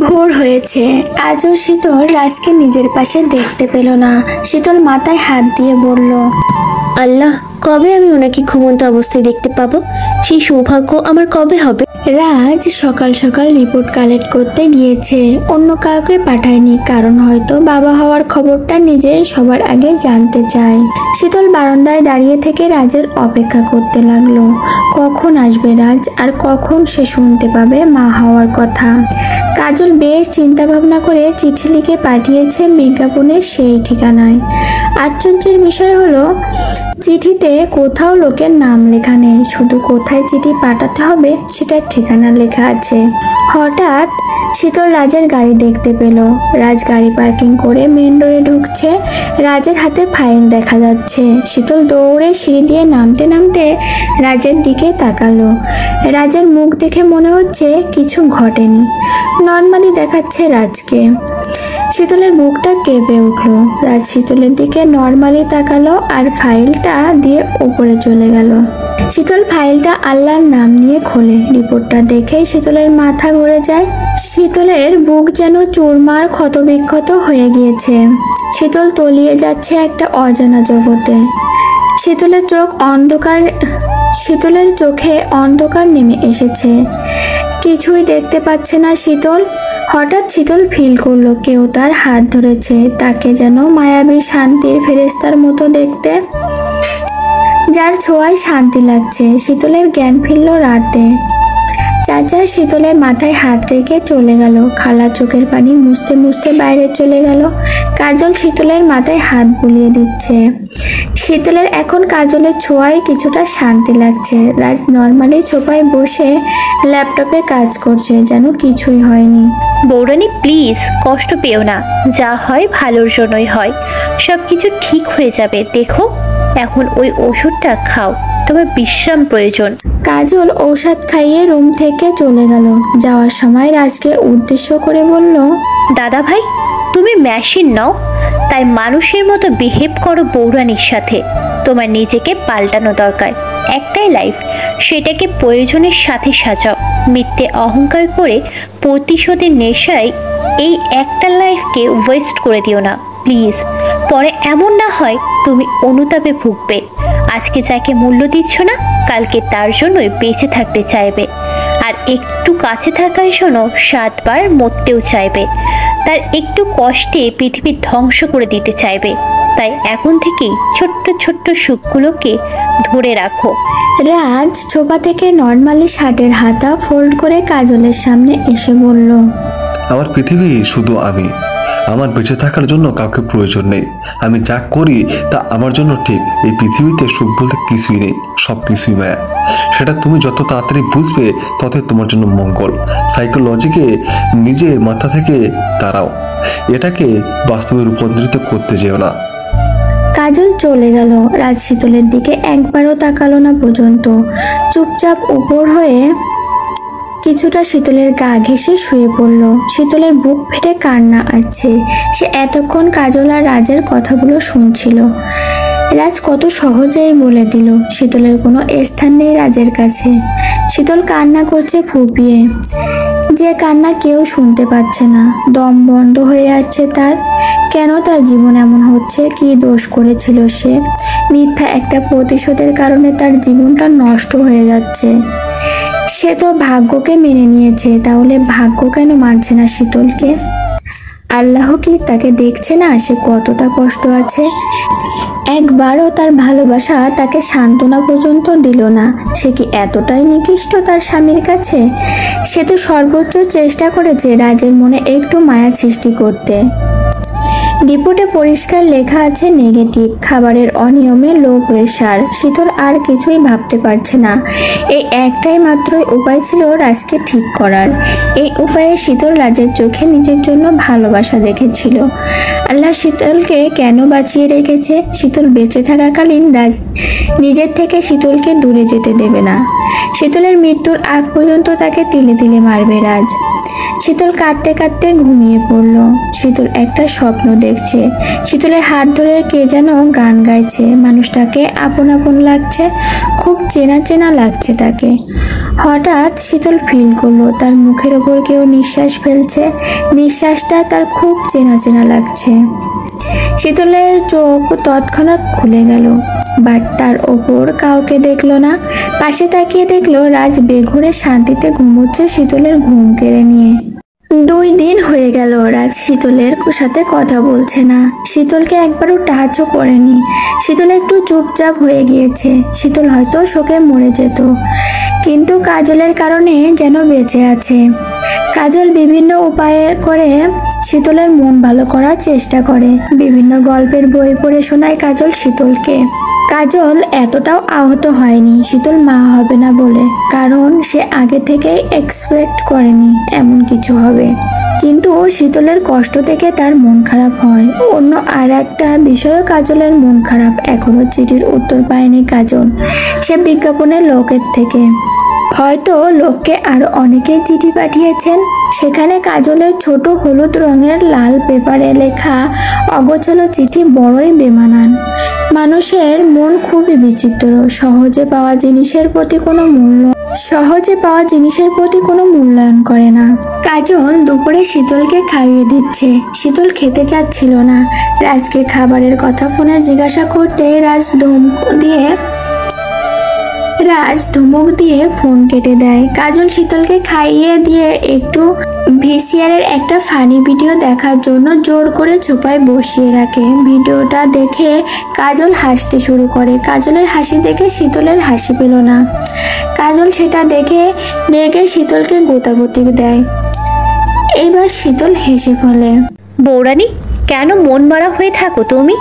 ভোর হয়েছে, আজও শীতল রাজকে নিজের পাশে দেখতে পেল না। শীতল মাথায় হাত দিয়ে বলল, আল্লাহ, কবে আমি ওনাকে ঘুমন্ত অবস্থায় দেখতে পাবো? সেই সৌভাগ্য আমার কবে হবে? রাজ সকাল সকাল রিপোর্ট কালেক্ট করতে গিয়েছে, অন্য কাউকে পাঠায়নি, কারণ হয়তো বাবা হওয়ার খবরটা নিজেই সবার আগে জানতে চায়। শীতল বারান্দায় দাঁড়িয়ে থেকে রাজের অপেক্ষা করতে লাগলো। কখন আসবে রাজ, আর কখন সে শুনতে পাবে মা হওয়ার কথা। কাজল বেশ চিন্তা ভাবনা করে চিঠি লিখে পাঠিয়েছে বিজ্ঞাপনের সেই ঠিকানায়। আশ্চর্যের বিষয় হলো, চিঠিতে কোথাও লোকের নাম লেখা নেই, শুধু কোথায় চিঠি পাঠাতে হবে সেটার ঠিকানা লেখা আছে। হঠাৎ শীতল রাজের গাড়ি দেখতে পেল। রাজ গাড়ি পার্কিং করে মেন রোডে ঢুকছে। রাজের হাতে ফাইল দেখা যাচ্ছে। শীতল দৌড়ে সিঁড়ি দিয়ে নামতে নামতে রাজের দিকে তাকালো। রাজের মুখ দেখে মনে হচ্ছে কিছু ঘটেনি, নর্মালি দেখাচ্ছে রাজকে। শীতলের বুকটা কেঁপে উঠল। রাজ শীতলের দিকে নর্মালি তাকালো আর ফাইলটা দিয়ে উপরে চলে গেল। শীতল ফাইলটা আল্লাহর নাম নিয়ে খোলে। রিপোর্টটা দেখেই শীতলের মাথা ঘুরে যায়। শীতলের বুক যেন চুরমার ক্ষতবিক্ষত হয়ে গিয়েছে। শীতল তলিয়ে যাচ্ছে একটা অজানা জগতে। শীতলের চোখে অন্ধকার নেমে এসেছে। কিছুই দেখতে পাচ্ছে না শীতল। হঠাৎ শীতল ফিল করলো কেউ তার হাত ধরেছে, তাকে যেন মায়াবী শান্তির ফেরেশতার মতো দেখতে, যার ছোঁয়ায় শান্তি লাগছে। শীতলের জ্ঞান ফিরল রাতে। চাচা শীতলের মাথায় হাত রেখে চলে গেল। খালা চোখের পানি মুছতে মুছতে বাইরে চলে গেল। কাজল শীতলের মাথায় হাত বুলিয়ে দিচ্ছে। শীতলের এখন কাজলের ছোঁয়ায় কিছুটা শান্তি লাগছে। রাজ নর্মালি সোফায় বসে ল্যাপটপে কাজ করছে, যেন কিছুই হয়নি। বৌরানী প্লিজ কষ্ট পেও না, যা হয় ভালোর জন্যই হয়, সব কিছু ঠিক হয়ে যাবে। দেখো এখন ওই ওষুধটা খাও, তোমার বিশ্রাম প্রয়োজন। কাজল ঔষধ খাইয়ে রুম থেকে চলে গেল। যাওয়ার সময় রাজকে উদ্দেশ্য করে বলল, দাদা ভাই তুমি মেশিন নাও, তাই মানুষের মতো বিহেভ করো বৌরানীর সাথে। তোমার নিজেকে পাল্টানো দরকার। একটাই লাইফ, সেটাকে প্রয়োজনের সাথে সাজাও। মিথ্যে অহংকার করে প্রতিশোধের নেশায় এই একটা লাইফকে ওয়েস্ট করে দিও না প্লিজ। পরে এমন না হয় তুমি অনুতাপে ভুগবে। আজকে যাকে মূল্য দিচ্ছ না, কালকে তার জন্যই বেঁচে থাকতে চাইবে, আর একটু কাছে থাকার জন্য 7 বার মরতেও চাইবে। তার একটু কষ্টে পৃথিবী ধ্বংস করে দিতে চাইবে। তাই এখন থেকেই ছোট্ট ছোট্ট সুখগুলোকে ধরে রাখো। রাজ ছোপা থেকে নর্মালি শার্টের হাতা ফোল্ড করে কাজলের সামনে এসে বলল, আমার পৃথিবী শুধু আমি। আমার বেঁচে থাকার জন্য কাউকে প্রয়োজন নেই। আমি যা করি তা আমার জন্য ঠিক। এই পৃথিবীতে সুখ বলতে কিছুই নেই, সব কিছুই মায়া। সেটা তুমি যত তাড়াতাড়ি বুঝবে ততই তোমার জন্য মঙ্গল। সাইকোলজিকে নিজের মাথা থেকে তাড়াও, এটাকে বাস্তবে রূপান্তরিত করতে যেও না। কাজল চলে গেল। রাজ শীতলের দিকে একবারও তাকালো না পর্যন্ত। চুপচাপ উপর হয়ে কিছুটা শীতলের গা ঘেঁষে শুয়ে পড়ল। শীতলের বুক ফেটে কান্না আসছে। সে এতক্ষণ কাজল আর রাজের কথাগুলো শুনছিল। রাজ কত সহজেই বলে দিল শীতলের কোনো স্থান নেই রাজের কাছে। শীতল কান্না করছে ফুপিয়ে, যে কান্না কেউ শুনতে পাচ্ছে না। দম বন্ধ হয়ে আসছে তার। কেন তার জীবন এমন হচ্ছে? কি দোষ করেছিল সে? মিথ্যা একটা প্রতিশোধের কারণে তার জীবনটা নষ্ট হয়ে যাচ্ছে। সে তো ভাগ্যকে মেনে নিয়েছে, তাহলে ভাগ্য কেন মানছে না শীতলকে? আল্লাহ কি তাকে দেখছে না সে কতটা কষ্ট আছে? একবারও তার ভালোবাসা তাকে সান্ত্বনা পর্যন্ত দিল না। সে কি এতটাই নিকৃষ্ট তার স্বামীর কাছে? সে তো সর্বোচ্চ চেষ্টা করেছে রাজের মনে একটু মায়া সৃষ্টি করতে। রিপোর্টে পরিষ্কার লেখা আছে নেগেটিভ, খাবারের অনিয়মে, লো প্রেশার। শীতল আর কিছুই ভাবতে পারছে না। এই একটাই মাত্রই উপায় ছিল রাজকে ঠিক করার। এই উপায়ে শীতল রাজের চোখে নিজের জন্য ভালোবাসা দেখেছিল। আল্লাহ শীতলকে কেন বাঁচিয়ে রেখেছে? শীতল বেঁচে থাকাকালীন রাজ নিজের থেকে শীতলকে দূরে যেতে দেবে না। শীতলের মৃত্যুর আগ পর্যন্ত তাকে তিলে তিলে মারবে রাজ। শীতল কাঁদতে কাঁদতে ঘুমিয়ে পড়ল। শীতল একটা স্বপ্ন দেখছে, শীতলের হাত ধরে কে যেন গান গাইছে। মানুষটাকে আপন আপন লাগছে, খুব চেনা চেনা লাগছে তাকে। হঠাৎ শীতল ফিল করলো তার মুখের ওপর কেউ নিঃশ্বাস ফেলছে, নিঃশ্বাসটা তার খুব চেনা চেনা লাগছে। শীতলের চোখ তৎক্ষণাৎ খুলে গেল, বাট তার ওপর কাউকে দেখলো না। পাশে তাকিয়ে দেখলো রাজ বেঘরে শান্তিতে ঘুমোচ্ছে শীতলের ঘুম কেড়ে নিয়ে। 2 দিন হয়ে গেল রাজ শীতলের সাথে কথা বলছে না, শীতলকে একবারও টাচও করেনি। শীতল একটু চুপচাপ হয়ে গিয়েছে। শীতল হয়তো শোকে মরে যেত, কিন্তু কাজলের কারণে যেন বেঁচে আছে। কাজল বিভিন্ন উপায়ে করে শীতলের মন ভালো করার চেষ্টা করে। বিভিন্ন গল্পের বই পড়ে শোনায় কাজল শীতলকে। কাজল এতটাও আহত হয়নি শীতল মা হবে না বলে, কারণ সে আগে থেকেই এক্সপেক্ট করেনি এমন কিছু হবে। কিন্তু শীতলের কষ্ট থেকে তার মন খারাপ হয়। অন্য আর একটা বিষয়ও কাজলের মন খারাপ, এখনো চিঠির উত্তর পায়নি কাজল সে বিজ্ঞাপনের লোকের থেকে। হয়তো লোককে আরো অনেকেই চিঠি পাঠিয়েছেন, সেখানে কাজলের ছোট হলুদ রঙের লাল পেপারে লেখা অগোছালো চিঠি বড়ই বেমানান। মানুষের মন খুবই বিচিত্র, সহজে পাওয়া জিনিসের প্রতি কোনো মূল্যায়ন করে না। কাজল দুপুরে শীতলকে খাইয়ে দিচ্ছে। শীতল খেতে চাচ্ছিল না। রাজকে খাবারের কথা ফোনে জিজ্ঞাসা করতে রাজ ধমক দিয়ে ফোন কেটে দেয়। কাজল শীতলকে খাইয়ে দিয়ে একটু ভিসিআরের একটা ফানি ভিডিও দেখার জন্য জোর করে ছোপায় বসিয়ে রাখে। ভিডিওটা দেখে কাজল হাসতে শুরু করে। কাজলের হাসি দেখে শীতলের হাসি পেল না। কাজল সেটা দেখে রেগে শীতলকে গোতাগুতি দেয়। এবার শীতল হেসে ফেলে। বৌরানী, কেন মন মারা হয়ে থাকো তুমি?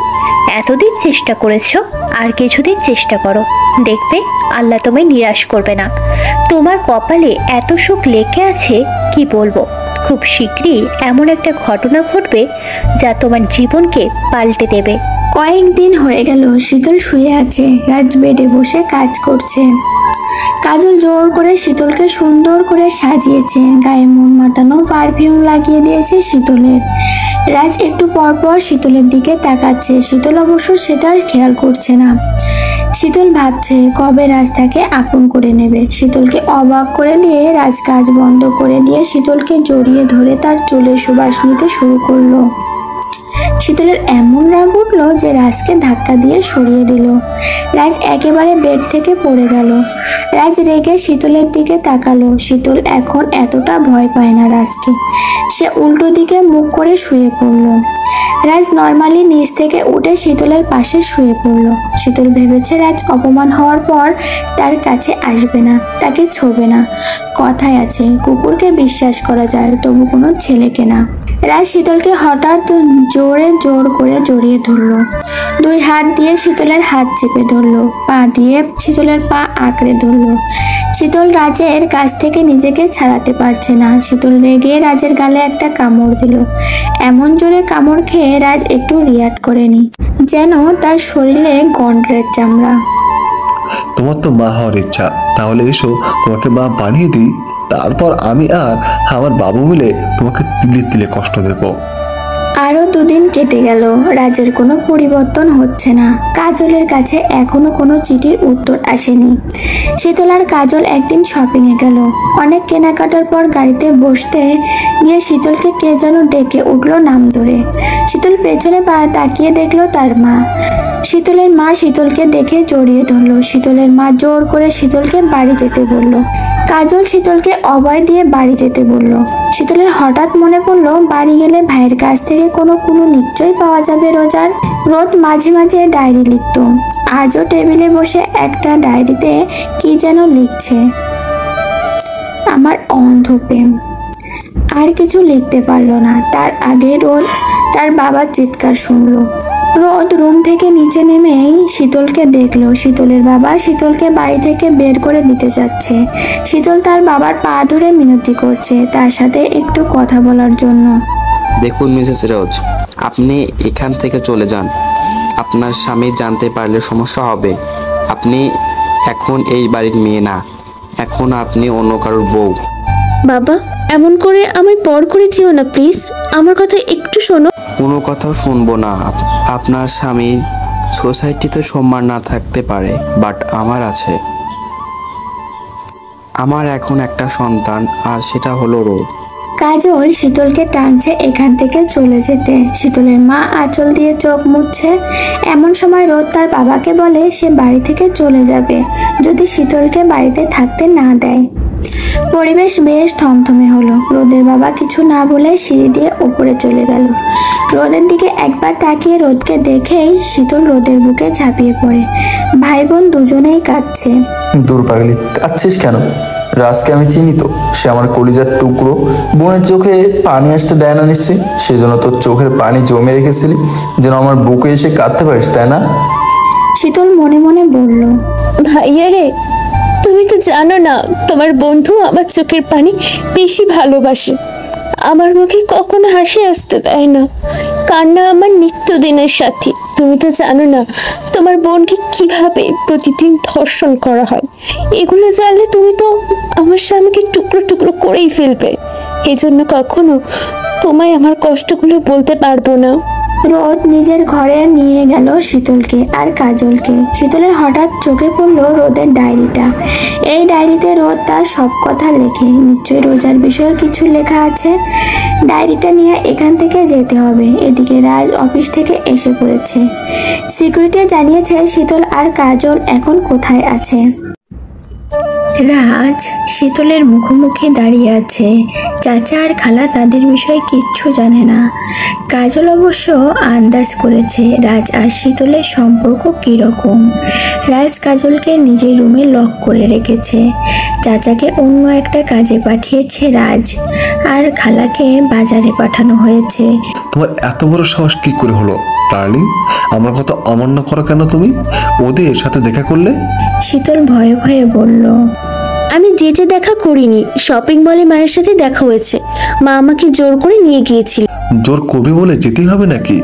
এতদিন চেষ্টা করেছো, আর কিছুদিন চেষ্টা করো, দেখবে আল্লাহ তোমায় নিরাশ করবে না। তোমার কপালে এত সুখ লেখে আছে কি বলবো। খুব শীঘ্রই এমন একটা ঘটনা ঘটবে যা তোমার জীবনকে পাল্টে দেবে। কয়েকদিন হয়ে গেল শীতল শুয়ে আছে, রাজ বেডে বসে কাজ করছে। কাজল জোর করে শীতলকে সুন্দর করে সাজিয়েছে, গায়ে মন মাতানো পারফিউম লাগিয়ে দিয়েছে শীতলের। রাজ একটু পর পর শীতলের দিকে তাকাচ্ছে, শীতল অবশ্য সেটা খেয়াল করছে না। শীতল ভাবছে কবে রাজ তাকে আপন করে নেবে। শীতলকে অবাক করে দিয়ে রাজ কাজ বন্ধ করে দিয়ে শীতলকে জড়িয়ে ধরে তার চুলের সুবাস নিতে শুরু করলো। শীতলের এমন রাগ উঠলো যে রাজকে ধাক্কা দিয়ে সরিয়ে দিল। রাজ একেবারে বেড থেকে পড়ে গেল। রাজ রেগে শীতলের দিকে তাকালো। শীতল এখন এতটা ভয় পায় না রাজকে। সে উল্টো দিকে মুখ করে শুয়ে পড়ল। রাজ নর্মালি নিচ থেকে উঠে শীতলের পাশে শুয়ে পড়ল। শীতল ভেবেছে রাজ অপমান হওয়ার পর তার কাছে আসবে না, তাকে ছোবে না। কথায় আছে কুকুরকে বিশ্বাস করা যায়, তবু কোনো ছেলেকে না। রাজ শীতলকে হঠাৎ জোর করে জড়িয়ে ধরলো। 2 হাত দিয়ে শীতলের হাত চেপে ধরলো, পা দিয়ে শীতলের পা আঁকড়ে ধরলো। শীতল রাজের কাছ থেকে নিজেকে ছাড়াতে পারছে না। শীতল রেগে রাজের গালে একটা কামড় দিল। এমন জোরে কামড় খেয়ে রাজ একটু রিয়াক্ট করেনি, যেন তার শরীরে গন্ডারের চামড়া। তোমার তো মা হওয়ার ইচ্ছা, তাহলে এসো তোমাকে মা বানিয়ে দিই। তারপর আমি আর আমার বাবু মিলে তোমাকে তিলে তিলে কষ্ট দেব। আরো 2 দিন কেটে গেল, রাজের কোনো পরিবর্তন হচ্ছে না। কাজলের কাছে এখনো কোনো চিঠির উত্তর আসেনি। শীতল আর কাজল একদিন শপিংয়ে গেল। অনেক কেনাকাটার পর গাড়িতে বসতে গিয়ে শীতলকে কে যেন ডেকে উঠলো নাম ধরে। শীতল পেছনে তাকিয়ে দেখলো তার মা। শীতলের মা শীতলকে দেখে জড়িয়ে ধরলো। শীতলের মা জোর করে শীতলকে বাড়ি যেতে বলল। কাজল শীতলকে অভয় দিয়ে বাড়ি যেতে বলল। শীতলের হঠাৎ মনে পড়লো বাড়ি গেলে ভাইয়ের কাছ থেকে কোনো ক্লু নিশ্চয়ই পাওয়া যাবে। রোজ মাঝে মাঝে ডায়েরি লিখত। আজও টেবিলে বসে একটা ডায়েরিতে কি যেন লিখছে, আমার অন্ধ প্রেম। আর কিছু লিখতে পারলো না। তার আগে রোদ তার বাবার চিৎকার শুনলো। রোদ রুম থেকে নিচে নেমেই শীতলকে দেখলো। শীতলের বাবা শীতলকে বাড়ি থেকে বের করে দিতে যাচ্ছে। শীতল তার বাবার পা ধরে মিনতি করছে তার সাথে একটু কথা বলার জন্য। দেখুন মিসেস রোজ, আপনি এখান থেকে চলে যান। আপনার স্বামী জানতে পারলে সমস্যা হবে। আপনি এখন এই বাড়ির মেয়ে না, এখন আপনি অন্য কারোর বউ। বাবা, এমন করে আমায় পর করে যেও না প্লিজ, আমার কথা একটু শোনো। কোনো কথাও শুনবো না। আপনার স্বামীর সোসাইটিতে সম্মান না থাকতে পারে, বাট আমার আছে। আমার এখন একটা সন্তান, আর সেটা হলো রোদ। কাজল শীতলকে টানছে এখান থেকে চলে যেতে। শীতলের মা আঁচল দিয়ে চোখ মুছছে। এমন সময় রোদ তার বাবাকে বলে সে বাড়ি থেকে চলে যাবে যদি শীতলকে বাড়িতে থাকতে না দেয়। পরিবেশ বেশ থমথমে হলো। রোদের বাবা কিছু না বলে সিঁড়ি দিয়ে উপরে চলে গেল। রোদের দিকে একবার তাকিয়ে রোদকে দেখেই শীতল রোদের বুকে ঝাঁপিয়ে পড়ে। ভাই বোন দুজনেই কাঁদছে। দূর পাগলি, কাঁদছিস কেন? রাজকে আমি চিনি তো, সে আমার কলিজার টুকরো। বোনের চোখে পানি আসতে দেয় না নিশ্চয়ই, সেজন্য তোর চোখের পানি জমে রেখেছিলি যেন আমার বুকে এসে কাঁদতে পারিস, তাই না? শীতল মনে মনে বলল, ভাইয়া রে, তুমি তো জানো না তোমার বন্ধু আমার চোখের পানি বেশি ভালোবাসে। আমার মুখে কখনো হাসি আসতে দেয় না। কান্না আমার নিত্যদিনের সাথী। তুমি তো জানো না তোমার বোনকে কিভাবে প্রতিদিন ধর্ষণ করা হয়। এগুলো জানলে তুমি তো আমার স্বামীকে টুকরো টুকরো করেই ফেলবে। এই জন্য কখনো তোমায় আমার কষ্টগুলো বলতে পারবো না। রোদ নিজের ঘরে নিয়ে গেল শীতলকে আর কাজলকে। শীতলের হঠাৎ চোখে পড়ল রোদের ডায়েরিটা। এই ডায়েরিতে রোদ তার সব কথা লেখে। নিশ্চয়ই রোজার বিষয়ে কিছু লেখা আছে। ডায়েরিটা নিয়ে এখান থেকে যেতে হবে। এদিকে রাজ অফিস থেকে এসে পড়েছে। সিকিউরিটি জানিয়েছে শীতল আর কাজল এখন কোথায় আছে। রাজ শীতলের মুখোমুখি দাঁড়িয়ে আছে। চাচা আর খালা তাদের বিষয়ে কিচ্ছু জানে না। কাজল অবশ্য আন্দাজ করেছে রাজ আর শীতলের সম্পর্ক কীরকম। রাজ কাজলকে নিজের রুমে লক করে রেখেছে। চাচাকে অন্য একটা কাজে পাঠিয়েছে রাজ, আর খালাকে বাজারে পাঠানো হয়েছে। তোমার এত বড় সাহস কি করে হলো ডার্লিং? আমার কথা অমান্য করো কেন তুমি? ওদের সাথে দেখা করলে? শীতল ভয়ে ভয়ে বলল, আমি যেতে দেখা করিনি, শপিং মলে মায়ের সাথে দেখা হয়েছে। মা আমাকে জোর করে নিয়ে গিয়েছিল। জোর করবে বলে যেতেই হবে নাকি?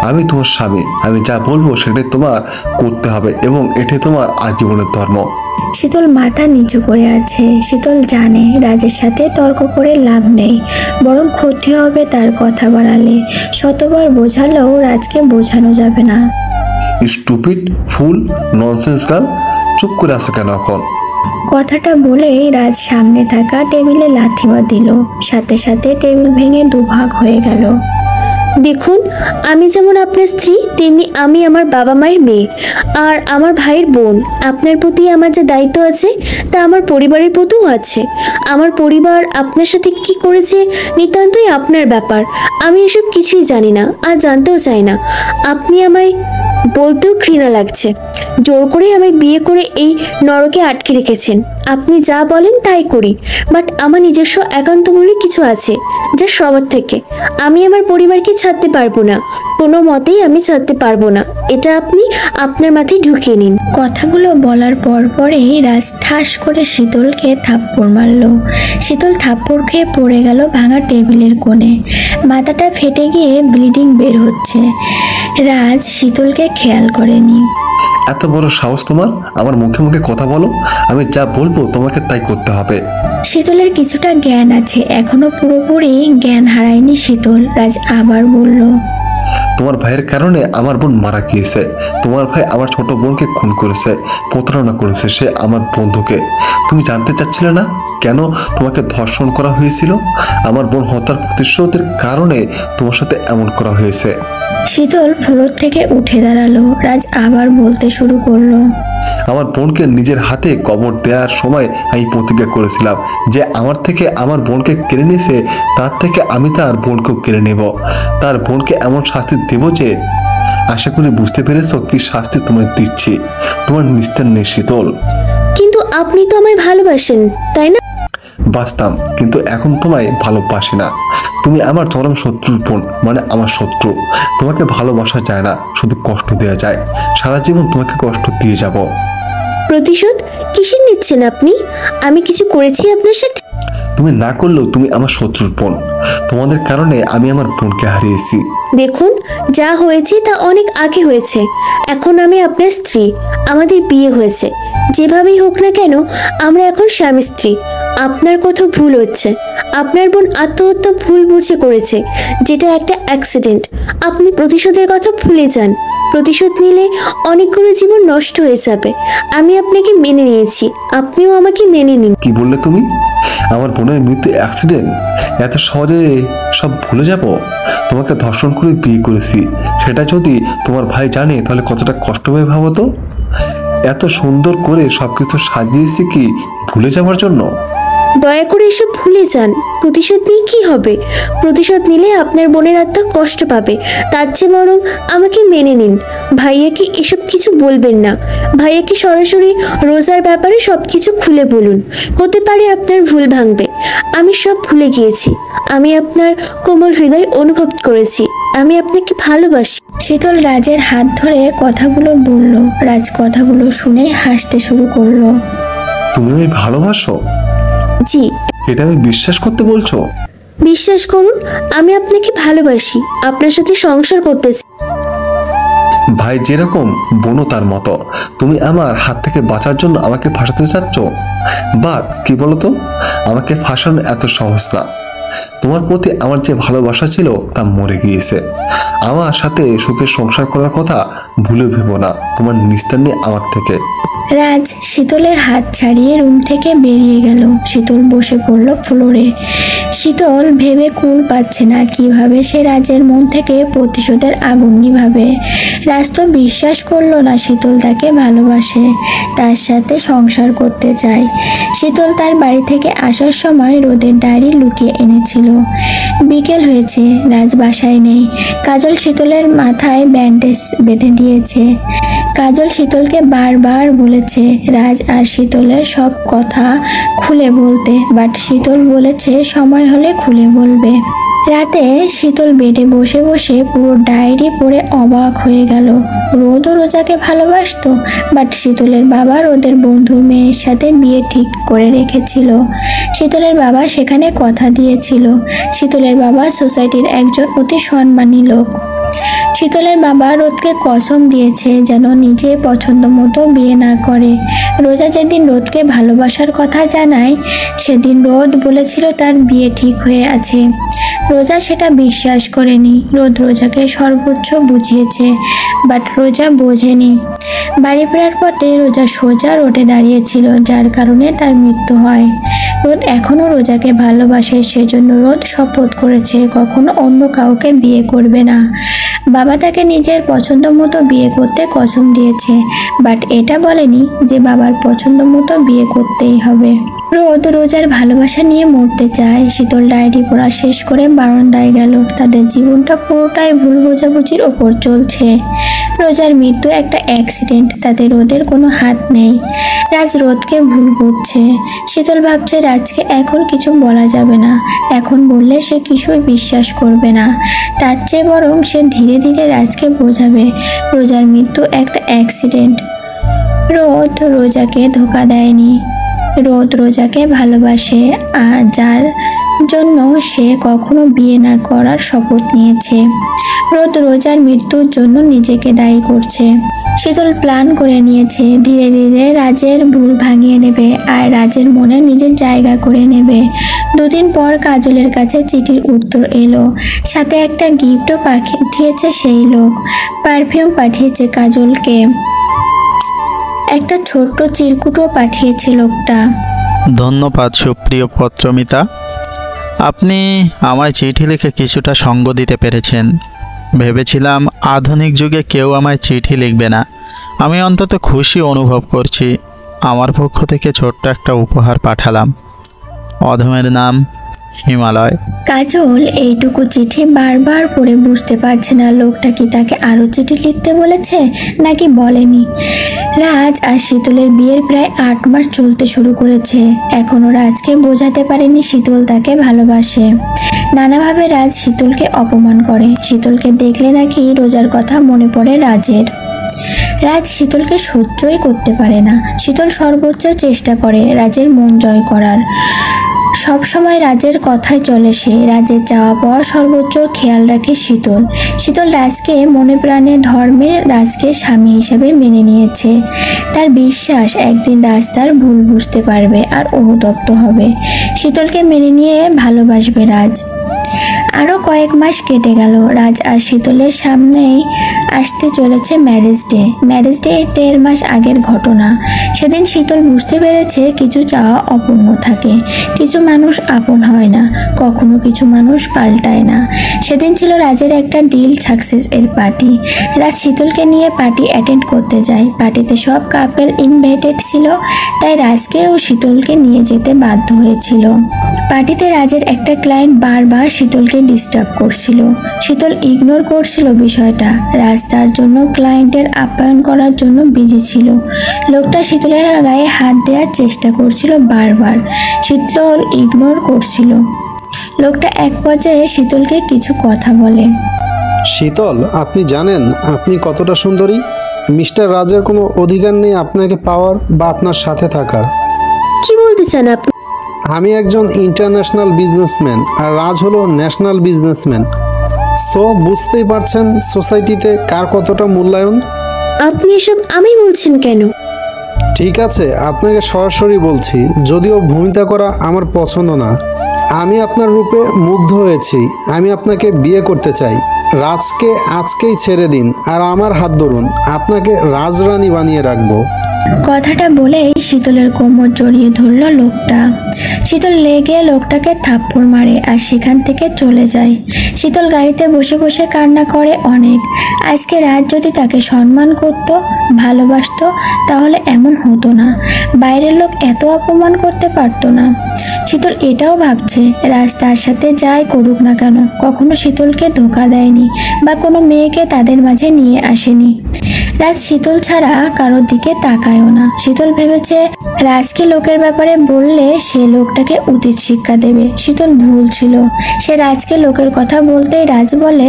আমি তোমার স্বামী, আমি যা বলবো সেটাই তোমার করতে হবে, এবং এটাই তোমার আজীবনের ধর্ম। শীতল মাথা নিচু করে আছে। শীতল জানে রাজের সাথে তর্ক করে লাভ নেই, বরং ক্ষতি হবে তার কথা বাড়ালে। শতবার বোঝালেও রাজকে বোঝানো যাবে না। স্টুপিড, ফুল, ননসেন্স গার্ল, চুপ করে আসো কেন এখন? কথাটা বলেই রাজ সামনে থাকা টেবিলে লাথি দিল। সাথে সাথে টেবিল ভেঙে দুভাগ হয়ে গেল। দেখুন, আমি যেমন আপনার স্ত্রী, তেমনি আমি আমার বাবা মায়ের মেয়ে আর আমার ভাইয়ের বোন। আপনার প্রতি আমার যে দায়িত্ব আছে তা আমার পরিবারের প্রতিও আছে। আমার পরিবার আপনার সাথে কি করেছে নিতান্তই আপনার ব্যাপার। আমি এসব কিছুই জানি না, আর জানতেও চাই না। আপনি আমায় বলতেও ঘৃণা লাগছে। জোর করে আমায় বিয়ে করে এই নরকে আটকে রেখেছেন। আপনি যা বলেন তাই করি, বাট আমার নিজস্ব একান্তমূলক কিছু আছে যা সবার থেকে। আমি আমার পরিবারকে ছাড়তে পারবো না, কোনো মতেই আমি ছাড়তে পারবো না। এটা আপনি আপনার মাথায় ঢুকিয়ে নিন। কথাগুলো বলার পরেই রাজ ঠাস করে শীতলকে থাপ্পড় মারল। শীতল থাপ্পড় খেয়ে পড়ে গেল ভাঙা টেবিলের কোণে। মাথাটা ফেটে গিয়ে ব্লিডিং বের হচ্ছে। রাজ শীতলকে খেয়াল করেনি। এত বড় সাহস তোমার? আমার মুখে মুখে কথা বলো। আমি যা বলবো তোমাকে তাই করতে হবে। শীতলের কিছুটা জ্ঞান আছে, এখনো পুরোপুরি জ্ঞান হারায়নি শীতল। রাজ আবার বলল, তোমার ভাইয়ের কারণে আমার বোন মারা গিয়েছে। তোমার ভাই আমার ছোট বোনকে খুন করেছে, প্রতারণা করেছে সে আমার বন্ধুকে। তুমি জানতে চাচ্ছিলে না কেন তোমাকে ধর্ষণ করা হয়েছিল? আমার বোন হত্যার প্রতিশোধের কারণে তোমার সাথে এমন করা হয়েছে। শীতল ফ্লোর থেকে উঠে দাঁড়ালো। রাজ আবার বলতে শুরু করলো, আমার বোনকে নিজের হাতে কবর দেওয়ার সময় আমি প্রতিজ্ঞা করেছিলাম যে আমার থেকে আমার বোনকে কেড়ে নিয়েছে, তার থেকে আমি তার বোনকেও কেড়ে নেব। তার বোনকে এমন শাস্তি দেব যে, আশা করি বুঝতে পেরেছো কি শাস্তি তোমায় দিচ্ছি। তোমার নিস্তার নেই শীতল। কিন্তু আপনি তো আমায় ভালোবাসেন, তাই না? বাঁচতাম, কিন্তু এখন তোমায় ভালোবাসি না। তুমি আমার চরম শত্রুর বোন, মানে আমার শত্রু। তোমাকে ভালোবাসা যায় না, শুধু কষ্ট দেওয়া যায়। সারা জীবন তোমাকে কষ্ট দিয়ে যাব। প্রতিশোধ কিসের নিচ্ছেন আপনি? আমি কিছু করেছি আপনার সাথে? তুমি না করলেও তুমি আমার শত্রুর বোন। তোমাদের কারণে আমি আমার বোনকে হারিয়েছি। দেখুন, যা হয়েছে তা অনেক আগে হয়েছে। এখন আমি আপনার স্ত্রী, আমাদের বিয়ে হয়েছে। যেভাবেই হোক না কেন আমরা এখন স্বামী স্ত্রী। আপনার কথা ভুল হচ্ছে। আপনার বোন আত্মহত্যা ভুল বুঝে করেছে, যেটা একটা অ্যাক্সিডেন্ট। আপনি প্রতিশোধের কথা ভুলে যান। প্রতিশোধ নিলে অনেকগুলো জীবন নষ্ট হয়ে যাবে। আমি আপনাকে মেনে নিয়েছি, আপনিও আমাকে মেনে নিন। কি বললে তুমি? আমার বোনের মৃত্যু অ্যাক্সিডেন্ট? এত সহজে সব ভুলে যাব? তোমাকে ধর্ষণ করে বিয়ে করেছি, সেটা যদি তোমার ভাই জানে তাহলে কতটা কষ্ট হবে ভাবো তো। এত সুন্দর করে সবকিছু সাজিয়েছি কি ভুলে যাওয়ার জন্য? দয়া করে এসব ভুলে যান। প্রতিশোধ নিয়ে কি হবে? প্রতিশোধ নিলে আপনার বোনের আত্মা কষ্ট পাবে। তার চেয়ে বরং আমাকে মেনে নিন। ভাইয়াকে এসব কিছু বলবেন না। ভাইয়াকে সরাসরি রোজার ব্যাপারে সব কিছু খুলে বলুন। হতে পারে আপনার ভুল ভাঙবে। আমি সব ভুলে গিয়েছি। আমি আপনার কোমল হৃদয় অনুভব করেছি। আমি আপনাকে ভালোবাসি। শীতল রাজের হাত ধরে কথাগুলো বলল। রাজ কথাগুলো শুনে হাসতে শুরু করলো। তুমি আমায় ভালোবাসো? জি, এটা আমি বিশ্বাস করতে বলছো? বিশ্বাস করুন, আমি আপনাকে ভালোবাসি। আপনার সাথে সংসার করতে চাই। ভাই যেরকম বোনও তার মতো। তুমি আমার হাত থেকে বাঁচার জন্য আমাকে ফাঁসাতে চাচ্ছ, বাট কি বলতো, আমাকে ফাঁসানো এত সহজ না। তোমার প্রতি আমার যে ভালোবাসা ছিল তা মরে গিয়েছে। আমার সাথে সুখের সংসার করার কথা ভুলে ভেবো না। তোমার নিস্তার নেই আমার থেকে। রাজ শীতলের হাত ছাড়িয়ে রুম থেকে বেরিয়ে গেল। শীতল বসে পড়ল ফ্লোরে। শীতল ভেবে কুল পাচ্ছে না কিভাবে সে রাজের মন থেকে প্রতিশোধের আগুন নিভাবে। রাজ তো বিশ্বাস করলো না শীতল তাকে ভালোবাসে, তার সাথে সংসার করতে চায়। শীতল তার বাড়ি থেকে আসার সময় রোদের ডায়েরি লুকিয়ে এনেছিল। বিকেল হয়েছে, রাজ বাসায় নেই। কাজল শীতলের মাথায় ব্যান্ডেজ বেঁধে দিয়েছে। কাজল শীতলকে বারবার বলেছে রাজ আর শীতলের সব কথা খুলে বলতে, বাট শীতল বলেছে সময় হলে খুলে বলবে। রাতে শীতল বেডে বসে বসে পুরো ডায়েরি পড়ে অবাক হয়ে গেল। রোদও রোজাকে ভালোবাসতো, বাট শীতলের বাবা রোদের বন্ধুর মেয়ের সাথে বিয়ে ঠিক করে রেখেছিল। শীতলের বাবা সেখানে কথা দিয়েছিল। শীতলের বাবা সোসাইটির একজন অতি সম্মানী লোক। শীতলের বাবা রোদকে কসম দিয়েছে যেন নিজে পছন্দ মতো বিয়ে না করে। রোজা যেদিন রোদকে ভালোবাসার কথা জানায় সেদিন রোদ বলেছিল তার বিয়ে ঠিক হয়ে আছে। রোজা সেটা বিশ্বাস করেনি। রোদ রোজাকে সর্বোচ্চ বুঝিয়েছে, বাট রোজা বোঝেনি। বাড়ি ফেরার পথে রোজা সোজা রোডে দাঁড়িয়েছিল, যার কারণে তার মৃত্যু হয়। রোদ এখনও রোজাকে ভালোবাসে, সেজন্য রোদ শপথ করেছে কখনো অন্য কাউকে বিয়ে করবে না। বাবা তাকে নিজের পছন্দ মতো বিয়ে করতে কসম দিয়েছে, বাট এটা বলেনি যে বাবার পছন্দ মতো বিয়ে করতেই হবে। রোদ রোজার ভালোবাসা নিয়ে মরতে চায়। শীতল ডায়েরি পড়া শেষ করে বারান্দায় গেল। তাদের জীবনটা পুরোটাই ভুল বোঝাবুঝির ওপর চলছে। রোজার মৃত্যু একটা অ্যাক্সিডেন্ট, তাতে রোদের কোনো হাত নেই। রাজ রোদকে ভুল বুঝছে। শীতল ভাবছে রাজকে এখন কিছু বলা যাবে না, এখন বললে সে কিছুই বিশ্বাস করবে না। তার চেয়ে বরং সে ধীরে ধীরে রাজকে বোঝাবে রোজার মৃত্যু একটা অ্যাক্সিডেন্ট। রোদ রোজাকে ধোঁকা দেয়নি। রোদ রোজাকে ভালোবাসে, আর যার জন্য সে কখনো বিয়ে না করার শপথ নিয়েছে। রোদ রোজার মৃত্যুর জন্য নিজেকে দায়ী করছে। শীতল প্ল্যান করে নিয়েছে ধীরে ধীরে রাজের ভুল ভাঙিয়ে নেবে আর রাজের মনে নিজের জায়গা করে নেবে। দুদিন পর কাজলের কাছে চিঠির উত্তর এলো, সাথে একটা গিফটও পাঠিয়েছে সেই লোক। পারফিউম পাঠিয়েছে কাজলকে, একটা ছোট্ট চিরকুটও পাঠিয়েছে লোকটা। ধন্যবাদ সুপ্রিয় পত্রমিতা, আপনি আমায় চিঠি লিখে কিছুটা সঙ্গ দিতে পেরেছেন। ভেবেছিলাম আধুনিক যুগে কেউ আমায় চিঠি লিখবে না। আমি অন্তত খুশি অনুভব করছি। আমার পক্ষ থেকে ছোট্ট একটা উপহার পাঠালাম। অধমের নাম হিমালয়। কাজল এইটুকু চিঠি বারবার পড়ে বুঝতে পারছে না লোকটা কি তাকে আরও চিঠি লিখতে বলেছে নাকি বলেনি। রাজ আর শীতলের বিয়ের প্রায় 8 মাস চলতে শুরু করেছে। এখনও রাজকে বোঝাতে পারেনি শীতল তাকে ভালোবাসে। নানাভাবে রাজ শীতলকে অপমান করে। শীতলকে দেখলে নাকি রোজার কথা মনে পড়ে রাজের। রাজ শীতলকে সহ্যই করতে পারে না। শীতল সর্বোচ্চ চেষ্টা করে রাজের মন জয় করার। সব সময় রাজের কথায় চলে সে। রাজের চাওয়া পাওয়া সর্বোচ্চ খেয়াল রাখে শীতল। শীতল রাজকে মনে প্রাণে ধর্মে রাজকে স্বামী হিসেবে মেনে নিয়েছে। তার বিশ্বাস একদিন রাজ তার ভুল বুঝতে পারবে আর অনুতপ্ত হবে। শীতলকে মেনে নিয়ে ভালোবাসবে রাজ। আরও কয়েক মাস কেটে গেল। রাজ আর শীতলের সামনেই আসতে চলেছে ম্যারেজ ডে। ম্যারেজ ডে 1.5 মাস আগের ঘটনা। সেদিন শীতল বুঝতে পেরেছে কিছু চাওয়া অপূর্ণ থাকে, কিছু মানুষ আপন হয় না, কখনো কিছু মানুষ পাল্টায় না। সেদিন ছিল রাজের একটা ডিল সাকসেস এর পার্টি। রাজ শীতলকে নিয়ে পার্টি অ্যাটেন্ড করতে যায়। পার্টিতে সব কাপেল ইনভাইটেড ছিল, তাই রাজকে ও শীতলকে নিয়ে যেতে বাধ্য হয়েছিল। পার্টিতে রাজের একটা ক্লায়েন্ট বারবার শীতলকে ডিস্টার্ব করছিল। শীতল ইগনোর করছিল বিষয়টা। রাজ তার জন্য ক্লায়েন্টের আপ্যায়ন করার জন্য বিজি ছিল। লোকটা শীতলের গায়ে হাত দেওয়ার চেষ্টা করছিল বারবার। শীতল ইগনোর করছিল। লোকটা এক পর্যায়ে শীতলকে কিছু কথা বলে। শীতল, আপনি জানেন আপনি কতটা সুন্দরী? মিস্টার রাজের কোনো অধিকার নেই আপনাকে পাওয়ার বা আপনার সাথে থাকার। কি বলতে চান আপনি? আমি একজন ইন্টারন্যাশনাল বিজনেসম্যান আর রাজ হলো ন্যাশনাল বিজনেসম্যান। সো বুঝতেই পারছেন সোসাইটিতে কার কতটা মূল্যায়ন। আপনি এসব আমি বলছেন কেন? ঠিক আছে, আপনাকে সরাসরি বলছি, যদিও ভূমিকা করা আমার পছন্দ না। আমি আপনার রূপে মুগ্ধ হয়েছি। আমি আপনাকে বিয়ে করতে চাই। রাজকে আজকেই ছেড়ে দিন আর আমার হাত ধরুন। আপনাকে রাজরানী বানিয়ে রাখবো। কথাটা বলেই শীতলের কোমর জড়িয়ে ধরল লোকটা। শীতল লেগে লোকটাকে থাপ্পড় মারে আর সেখান থেকে চলে যায়। শীতল গাড়িতে বসে বসে কান্না করে অনেক। আজকে রাজ যদি তাকে সম্মান করত, ভালোবাসতো, তাহলে এমন হতো না। বাইরের লোক এত অপমান করতে পারতো না। শীতল এটাও ভাবছে রাজ তার সাথে যাই করুক না কেন কখনো শীতলকে ধোঁকা দেয়নি বা কোনো মেয়েকে তাদের মাঝে নিয়ে আসেনি। রাজ শীতল ছাড়া কারোর দিকে তাকায়ও না। শীতল ভেবেছে রাজকে লোকের ব্যাপারে বললে সে লোকটাকে উচিত শিক্ষা দেবে। শীতল ভুল ছিল। সে রাজকে লোকের কথা বলতেই রাজ বলে,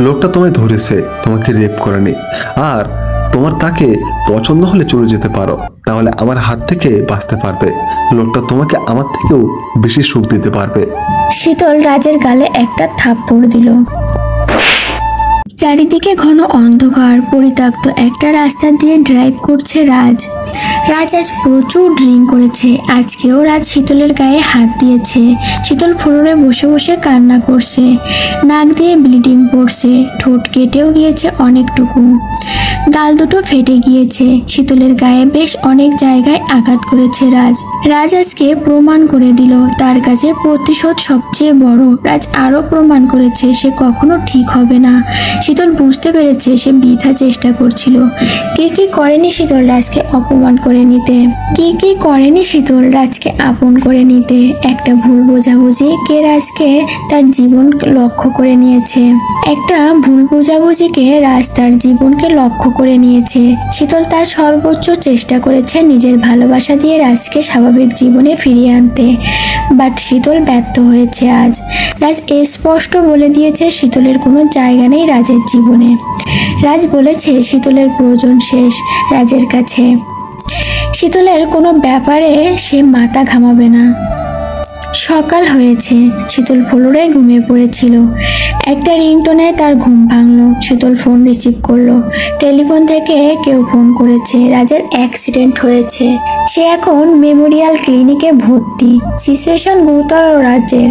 লোকটা তোমায় ধরেছে, তোমাকে রেপ করেনি। আর তোমার তাকে পছন্দ হলে চলে যেতে পারো, তাহলে আমার হাত থেকে বাঁচতে পারবে। লোকটা তোমাকে আমার থেকেও বেশি সুখ দিতে পারবে। শীতল রাজের গালে একটা থাপ্পড় দিল। চারিদিকে ঘন অন্ধকার। পরিত্যক্ত একটা রাস্তা দিয়ে ড্রাইভ করছে রাজ। রাজ আজ প্রচুর ড্রিঙ্ক করেছে। আজকেও রাজ শীতলের গায়ে হাত দিয়েছে। শীতল ফ্লোরে বসে বসে কান্না করছে। নাক দিয়ে ব্লিডিং পড়ছে। ঠোঁট কেটেও গিয়েছে অনেকটুকু। গাল দুটো ফেটে গিয়েছে। শীতলের গায়ে বেশ অনেক জায়গায় আঘাত করেছে রাজ। রাজ আজকে প্রমাণ করে দিল তার কাছে প্রতিশোধ সবচেয়ে বড়। রাজ আরও প্রমাণ করেছে সে কখনো ঠিক হবে না। শীতল বুঝতে পেরেছে সে বৃথা চেষ্টা করছিল। কি করেনি শীতল রাজকে অপমান করে নিতে? কি করেনি শীতল রাজকে আপন করে নিতে? একটা ভুল বোঝাবুঝি কে রাজকে তার জীবন লক্ষ্য করে নিয়েছে। একটা ভুল বোঝাবুঝিকে রাজ তার জীবনকে লক্ষ্য করে নিয়েছে। শীতল তার সর্বোচ্চ চেষ্টা করেছে নিজের ভালোবাসা দিয়ে রাজকে স্বাভাবিক জীবনে ফিরিয়ে আনতে, বাট শীতল ব্যর্থ হয়েছে। আজ রাজ স্পষ্ট বলে দিয়েছে শীতলের কোনো জায়গা নেই রাজের জীবনে। রাজ বলেছে শীতলের প্রয়োজন শেষ রাজের কাছে। শীতলের কোনো ব্যাপারে সে মাথা ঘামাবে না। সকাল হয়েছে। শীতল ফ্লোরে ঘুমিয়ে পড়েছিল। একটা রিংটোনে তার ঘুম ভাঙলো। শীতল ফোন রিসিভ করলো। টেলিফোন থেকে কেউ ফোন করেছে। রাজের অ্যাক্সিডেন্ট হয়েছে। সে এখন মেমোরিয়াল ক্লিনিকে ভর্তি। সিচুয়েশন গুরুতর রাজের।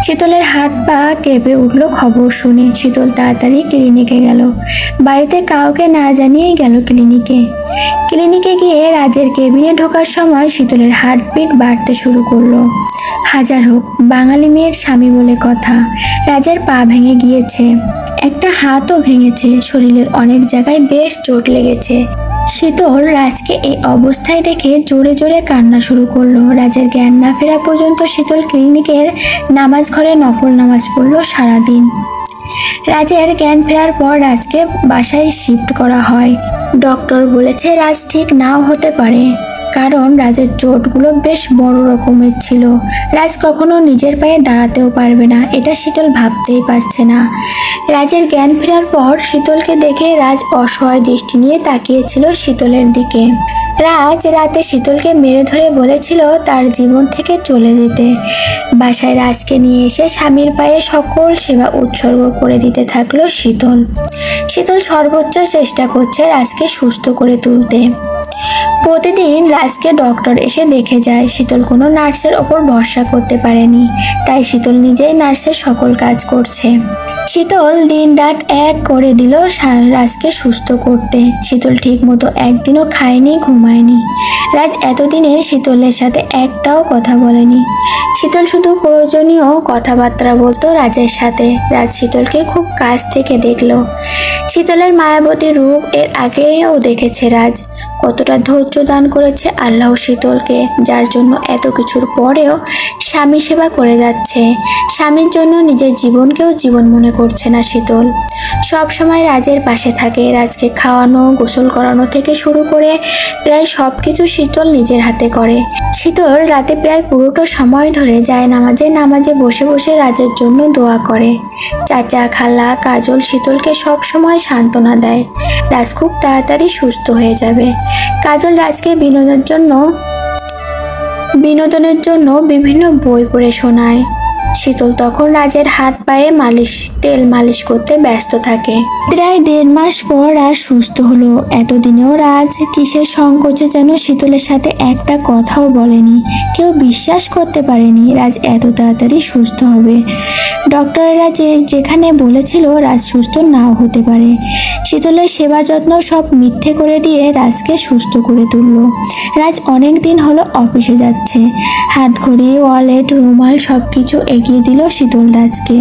শীতলের হাত পা কেঁপে উঠল খবর শুনে। শীতল তাড়াতাড়ি ক্লিনিকে গেল। বাড়িতে কাউকে না জানিয়েই গেল ক্লিনিকে গিয়ে রাজের কেবিনে ঢোকার সময় শীতলের হার্টবিট বাড়তে শুরু করলো। হাজার হোক বাঙালি মেয়ের স্বামী বলে কথা। রাজের পা ভেঙে গিয়েছে, একটা হাতও ভেঙেছে। শরীরের অনেক জায়গায় বেশ চোট লেগেছে। শীতল রাজকে এই অবস্থায় দেখে জোরে জোরে কান্না শুরু করলো। রাজের জ্ঞান না ফেরা পর্যন্ত শীতল ক্লিনিকের নামাজ ঘরে নফল নামাজ পড়লো সারাদিন। রাজের জ্ঞান ফেরার পর রাজকে বাসায় শিফট করা হয়। ডক্টর বলেছে রাজ ঠিক নাও হতে পারে, কারণ রাজের চোটগুলো বেশ বড় রকমের ছিল। রাজ কখনো নিজের পায়ে দাঁড়াতেও পারবে না, এটা শীতল ভাবতেই পারছে না। রাজের জ্ঞান ফেরার পর শীতলকে দেখে রাজ অসহায় দৃষ্টি নিয়ে তাকিয়েছিল শীতলের দিকে। রাজ রাতে শীতলকে মেরে ধরে বলেছিল তার জীবন থেকে চলে যেতে। বাসায় রাজকে নিয়ে এসে স্বামীর পায়ে সকল সেবা উৎসর্গ করে দিতে থাকলো শীতল। শীতল সর্বোচ্চ চেষ্টা করছে রাজকে সুস্থ করে তুলতে। প্রতিদিন রাজকে ডক্টর এসে দেখে যায়। শীতল কোনো নার্সের ওপর ভরসা করতে পারেনি, তাই শীতল নিজেই নার্সের সকল কাজ করছে। শীতল দিন রাত এক করে দিল রাজকে সুস্থ করতে। শীতল ঠিক মতো একদিনও খায়নি, ঘুমায়নি। রাজ এতদিনে শীতলের সাথে একটাও কথা বলেনি। শীতল শুধু প্রয়োজনীয় কথাবার্তা বলতো রাজের সাথে। রাজ শীতলকে খুব কাছ থেকে দেখলো। শীতলের মায়াবতী রূপ এর আগেও দেখেছে রাজ। কতটা ধৈর্য দান করেছে আল্লাহ শীতলকে, যার জন্য এত কিছুর পরেও স্বামী সেবা করে যাচ্ছে। স্বামীর জন্য নিজের জীবনকেও জীবন মনে করছে না শীতল। সব সময় রাজের পাশে থাকে। রাজকে খাওয়ানো, গোসল করানো থেকে শুরু করে প্রায় সব কিছু শীতল নিজের হাতে করে। শীতল রাতে প্রায় পুরোটা সময় ধরে নামাজে বসে বসে রাজের জন্য দোয়া করে। চাচা, খালা, কাজল শীতলকে সব সময় সান্ত্বনা দেয় রাজ খুব তাড়াতাড়ি সুস্থ হয়ে যাবে। কাজল রাজকে বিনোদনের জন্য বিভিন্ন বই পড়ে শোনায়। শীতল তখন রাজের হাত পায়ে তেল মালিশ করতে ব্যস্ত থাকে। প্রায় 1.5 মাস পর রাজ সুস্থ হলো। এতদিনেও রাজ কিসের সংকোচে যেন শীতলের সাথে একটা কথাও বলেনি। কেউ বিশ্বাস করতে পারেনি রাজ এত তাড়াতাড়ি সুস্থ হবে। ডক্টরেরা যেখানে বলেছিল রাজ সুস্থ নাও হতে পারে। শীতলের সেবা যত্ন সব মিথ্যে করে দিয়ে রাজকে সুস্থ করে তুলল। রাজ অনেক দিন হলো অফিসে যাচ্ছে। হাতঘড়ি, ওয়ালেট, রুমাল সব কিছু এগিয়ে দিল শীতল রাজকে।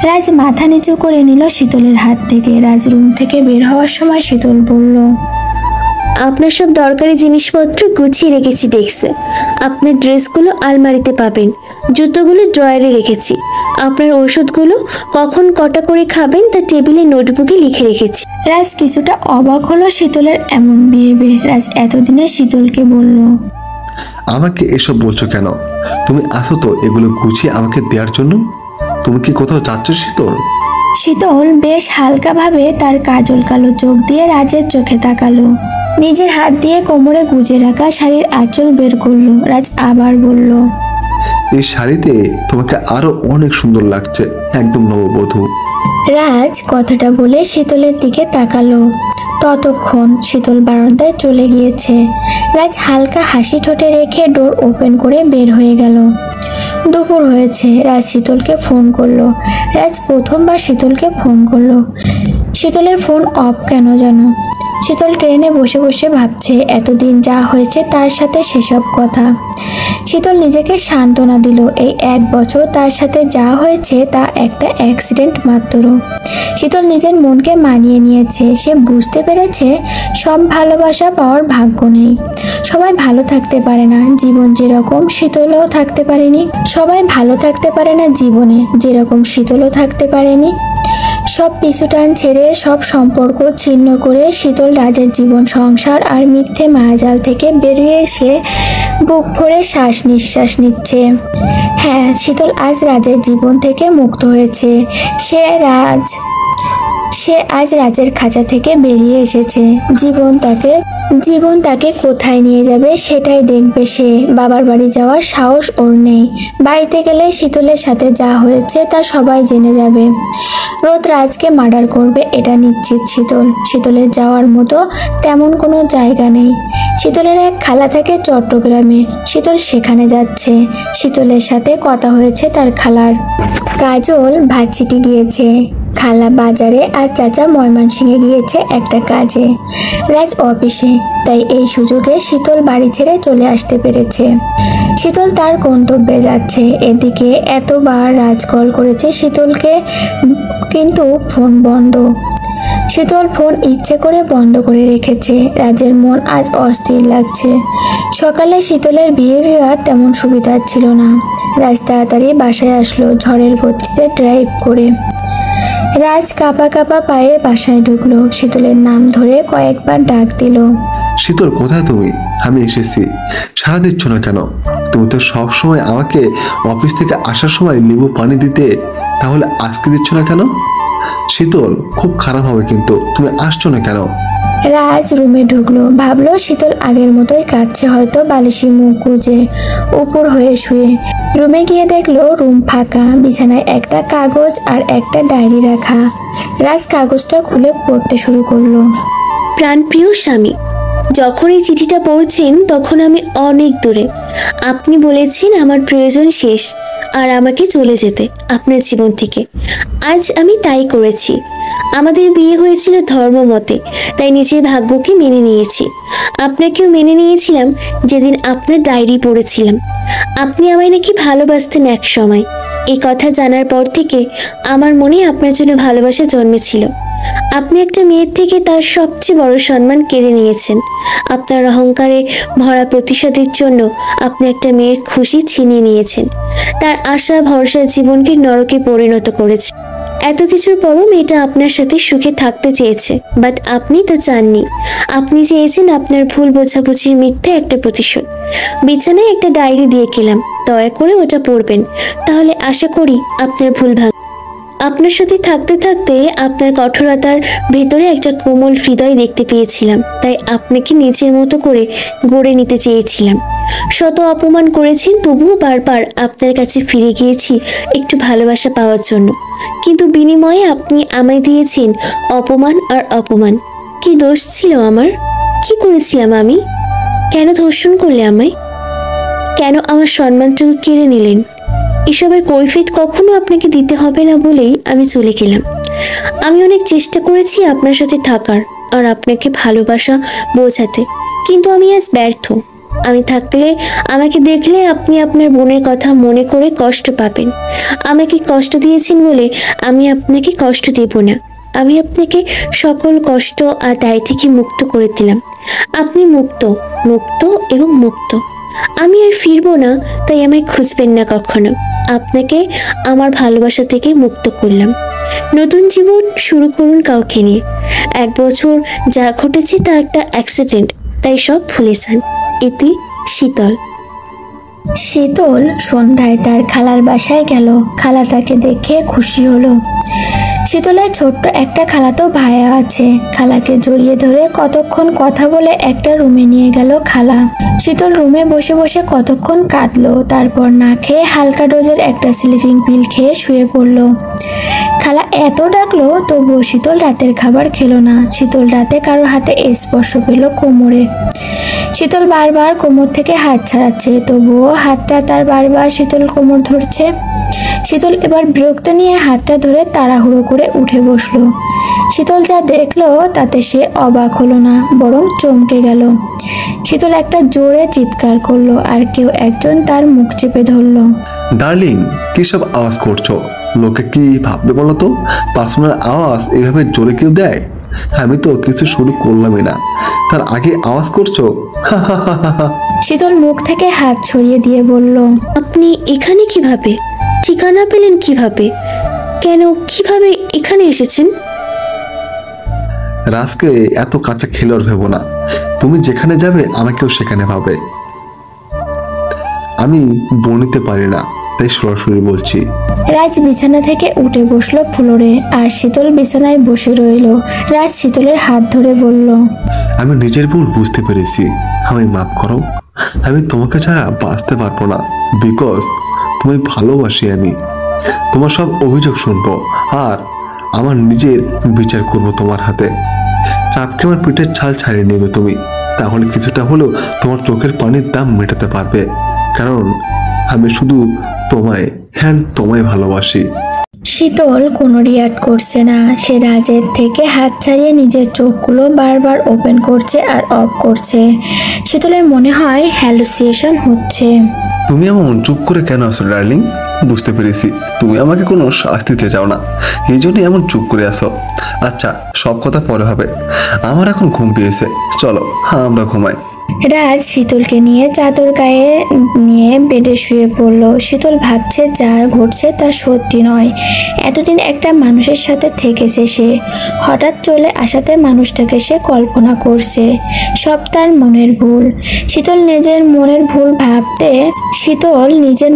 রাজ মাথা নিচু করে নিল শীতলের হাত থেকে। রাজ রুম থেকে বের হওয়ার সময় শীতল বলল, আপনার সব দরকারি জিনিসপত্র গুছিয়ে রেখেছি ডেস্কে। আপনার ড্রেসগুলো আলমারিতে পাবেন, জুতোগুলো ড্রয়ারে রেখেছি। আপনার ওষুধগুলো কখন কটা করে খাবেন তা টেবিলে নোটবুকে লিখে রেখেছি। রাজ কিছুটা অবাক হলো শীতলের এমন বিহেভে। রাজ এতদিনে শীতলকে বলল, আমাকে এসব বলছো কেন? তুমি আসো তো এগুলো গুছিয়ে আমাকে দেওয়ার জন্য। তুমি কি কোথাও যাচ্ছ শীতল? শীতল বেশ হালকাভাবে তার কাজল কালো চোখ দিয়ে রাজের চোখে তাকালো। নিজের হাত দিয়ে কোমরে গুজে রাখা শাড়ির আঁচল বের করলো। রাজ আবার বলল, এই শাড়িতে তোমাকে আরো অনেক সুন্দর লাগছে, একদম নববধূ। রাজ কথাটা বলে শীতলের দিকে তাকালো। ততক্ষণ শীতল বারান্দায় চলে গিয়েছে। রাজ হালকা হাসি ঠোঁটে রেখে ডোর ওপেন করে বের হয়ে গেল। দুপুর হয়েছে। রাজ শীতলকে ফোন করলো। রাজ প্রথমবার শীতলকে ফোন করলো। শীতলের ফোন অফ কেন জানো? শীতল ট্রেনে বসে বসে ভাবছে এতদিন যা হয়েছে তার সাথে সেসব কথা। শীতল নিজেকে সান্ত্বনা দিল, এই 1 বছর তার সাথে যা হয়েছে তা একটা অ্যাক্সিডেন্ট মাত্র। শীতল নিজের মনকে মানিয়ে নিয়েছে। সে বুঝতে পেরেছে সব ভালোবাসা পাওয়ার ভাগ্য নেই। সবাই ভালো থাকতে পারে না। জীবন যেরকম শীতলও থাকতে পারেনি। সবাই ভালো থাকতে পারে না জীবনে, যেরকম শীতলও থাকতে পারেনি। সব পিছুটান ছেড়ে সব সম্পর্ক ছিন্ন করে শীতল রাজের জীবন সংসার আর মিথ্যে মায়াজাল থেকে বেরিয়ে এসে বুক ভরে শ্বাস নিঃশ্বাস নিচ্ছে। হ্যাঁ, শীতল আজ রাজের জীবন থেকে মুক্ত হয়েছে। সে আজ রাজের খাঁচা থেকে বেরিয়ে এসেছে। জীবন তাকে কোথায় নিয়ে যাবে সেটাই দেখবে সে। বাবার বাড়ি যাওয়ার সাহস ওর নেই। বাড়িতে গেলে শীতলের সাথে যা হয়েছে তা সবাই জেনে যাবে। রোদ রাজকে মার্ডার করবে এটা নিশ্চিত। শীতলের যাওয়ার মতো তেমন কোনো জায়গা নেই। শীতলের এক খালা থাকে চট্টগ্রামে। শীতল সেখানে যাচ্ছে। শীতলের সাথে কথা হয়েছে তার খালার। কাজল ভার্সিটি গিয়েছে, খালা বাজারে আর চাচা ময়মনসিংহে গিয়েছে একটা কাজে। রাজ অফিসে, তাই এই সুযোগে শীতল বাড়ি ছেড়ে চলে আসতে পেরেছে। শীতল তার গন্তব্যে যাচ্ছে। এদিকে এতবার রাজ কল করেছে শীতলকে, কিন্তু ফোন বন্ধ। শীতল ফোন ইচ্ছে করে বন্ধ করে রেখেছে। রাজের মন আজ অস্থির লাগছে। সকালে শীতলের বিহেভিয়ার তেমন সুবিধার ছিল না। রাজ তাড়াতাড়ি বাসায় আসলো ঝড়ের গতিতে ড্রাইভ করে। রাজ কাঁপা কাঁপা পায়ে বাসায় ঢুকলো। শীতলের নাম ধরে কয়েকবার ডাক দিল। শীতল, কোথায় তুমি? আমি এসেছি। সাড়া দিচ্ছ না কেন? তুমি তো সব সময় আমাকে অফিস থেকে আসার সময় লেবু পানি দিতে, তাহলে আজকে দিচ্ছ না কেন? শীতল, খুব খারাপ হবে কিন্তু, তুমি আসছো না কেন? রাজ রুমে ঢুকলো, ভাবলো শীতল আগের মতোই কাঁদছে, হয়তো বালিশে মুখ গুজে উপর হয়ে শুয়ে। রুমে গিয়ে দেখলো রুম ফাঁকা, বিছানায় একটা কাগজ আর একটা ডায়েরি রাখা। রাজ কাগজটা খুলে পড়তে শুরু করলো। প্রাণপ্রিয় স্বামী, যখন এই চিঠিটা পড়ছেন তখন আমি অনেক দূরে। আপনি বলেছেন আমার প্রয়োজন শেষ আর আমাকে চলে যেতে আপনার জীবন থেকে। আজ আমি তাই করেছি। আমাদের বিয়ে হয়েছিল ধর্ম মতে, তাই নিজের ভাগ্যকে মেনে নিয়েছি। আপনাকেও মেনে নিয়েছিলাম যেদিন আপনার ডায়েরি পড়েছিলাম। আপনি আমায় নাকি ভালোবাসতেন এক সময়। এই কথা জানার পর থেকে আমার মনে আপনার জন্য ভালোবাসা জন্মেছিল। আপনি একটা মেয়ের থেকে তার সবচেয়ে বড় সম্মান কেড়ে নিয়েছেন। আপনার অহংকারে ভরা প্রতিশোধের জন্য আপনি একটা মেয়ের খুশি ছিনিয়ে নিয়েছেন। তার আশা ভরসার জীবনকে নরকে পরিণত করেছে। এত কিছুর পরও মেয়েটা আপনার সাথে সুখে থাকতে চেয়েছে, বাট আপনি তা চাননি। আপনি চেয়েছেন আপনার ভুল বোঝাবুঝির মিথ্যে একটা প্রতিশোধ। বিছানায় একটা ডায়েরি দিয়ে গেলাম, দয়া করে ওটা পড়বেন, তাহলে আশা করি আপনার ভুল ভাঙবে। আপনার সাথে থাকতে থাকতে আপনার কঠোরতার ভেতরে একটা কোমল হৃদয় দেখতে পেয়েছিলাম, তাই আপনাকে নিজের মতো করে গড়ে নিতে চেয়েছিলাম। শত অপমান করেছেন, তবুও বারবার আপনার কাছে ফিরে গিয়েছি একটু ভালোবাসা পাওয়ার জন্য। কিন্তু বিনিময়ে আপনি আমায় দিয়েছেন অপমান আর অপমান। কি দোষ ছিল আমার? কি করেছিলাম আমি? কেন ধর্ষণ করলে আমায়? কেন আমার সম্মানটুকু কেড়ে নিলেন? এসবের কৈফিয়ত কখনো আপনাকে দিতে হবে না বলেই আমি চলে গেলাম। আমি অনেক চেষ্টা করেছি আপনার সাথে থাকার আর আপনাকে ভালোবাসা বোঝাতে, কিন্তু আমি আজ ব্যর্থ। আমি থাকলে, আমাকে দেখলে আপনি আপনার বোনের কথা মনে করে কষ্ট পাবেন। আমাকে কষ্ট দিয়েছেন বলে আমি আপনাকে কষ্ট দেব না। আমি আপনাকে সকল কষ্ট আর দায় থেকে মুক্ত করে দিলাম। আপনি মুক্ত, মুক্ত এবং মুক্ত। আমি আর ফিরবো না, তাই আমায় খুঁজবেন না কখনো। আপনাকে আমার ভালোবাসা থেকে মুক্ত করলাম। নতুন জীবন শুরু করুন কাউকে নিয়ে। 1 বছর যা ঘটেছে তা একটা অ্যাক্সিডেন্ট, তাই সব ভুলে যান। ইতি শীতল। শীতল সন্ধ্যায় তার খালার বাসায় গেল। খালা তাকে দেখে খুশি হলো। শীতলের ছোট্ট একটা খালাতো ভাইয়া আছে। খালাকে জড়িয়ে ধরে কতক্ষণ কথা বলে একটা রুমে নিয়ে গেল খালা। শীতল রুমে বসে বসে কতক্ষণ কাঁদলো, তারপর না খেয়ে হালকা ডোজের একটা স্লিপিং পিল খেয়ে শুয়ে পড়লো। খালা এত ডাকলো তবুও শীতল রাতের খাবার খেলো না। শীতল রাতে কারোর হাতে স্পর্শ পেল কোমরে। শীতল বারবার কোমর থেকে হাত ছাড়াচ্ছে, তবুও হাতটা তার বারবার শীতল কোমর ধরছে। শীতল এবার বিরক্ত নিয়ে হাতটা ধরে তাড়াহুড়ো করে উঠে বসলো। শীতল যা দেখলো তাতে সে অবাক হলো না, বরং চমকে গেল। শীতল একটা জোরে চিৎকার করলো আর কেউ একজন তার মুখ চেপে ধরলো। ডার্লিং, কি সব আওয়াজ করছো? লোকে কি ভাববে বলো তো? পার্সোনাল আওয়াজ এভাবে জোরে কেউ দেয়? আমি তো কিছু শুরু করলামই না, তার আগে আওয়াজ করছো? শীতল মুখ থেকে হাত ছড়িয়ে দিয়ে বলল, আপনি এখানে কিভাবে? ঠিকানা পেলেন কিভাবে? কেন, কিভাবে এখানে এসেছেন? রাজকে এত কাঁচা খেলোয়াড় ভেবো না। তুমি যেখানে যাবে আমাকেও সেখানে পাবে। আমি বনিতে পারি না, তাই সরাসরি বলছি। রাজ বিছানা থেকে উঠে বসলো ফ্লোরে, আর শীতল বিছানায় বসে রইল। রাজ শীতলের হাত ধরে বলল, আমি নিজের ভুল বুঝতে পেরেছি, আমায় মাফ করো। আমি তোমাকে ছাড়া বাঁচতে পারবো না, বিকজ তোমায় ভালোবাসি। আমি তোমার সব অভিযোগ শুনবো আর আমার নিজের বিচার করব তোমার হাতে। চাপকে আমার পিঠের ছাল ছাড়িয়ে নেবে তুমি, তাহলে কিছুটা হলেও তোমার চোখের পানির দাম মেটাতে পারবে। কারণ আমি শুধু তোমায় তোমায় ভালোবাসি। শীতল কোনো রিয়াক্ট করছে না। সে রাজের থেকে হাত ছাড়িয়ে নিজের চোখগুলো বারবার ওপেন করছে আর অফ করছে। শীতলের মনে হয় হ্যালুসিনেশন হচ্ছে। তুমি এমন চুপ করে কেন আসো ডার্লিং? বুঝতে পেরেছি তুমি আমাকে কোনো শাস্তি দিতে চাও না, এই জন্যই এমন চুপ করে আসো। আচ্ছা, সব কথা পরে হবে, আমার এখন ঘুম পেয়েছে, চলো আমরা ঘুমাই। রাজ শীতলকে নিয়ে চাদর গায়ে নিয়ে বেডে শুয়ে পড়ল। শীতল ভাবছে যা ঘটছে তা সত্যি নয়। এতদিন একটা মানুষের সাথে থেকেছে সে, হঠাৎ চলে আসাতে মানুষটাকে সে কল্পনা করছে। সব তার মনের ভুল। শীতল নিজের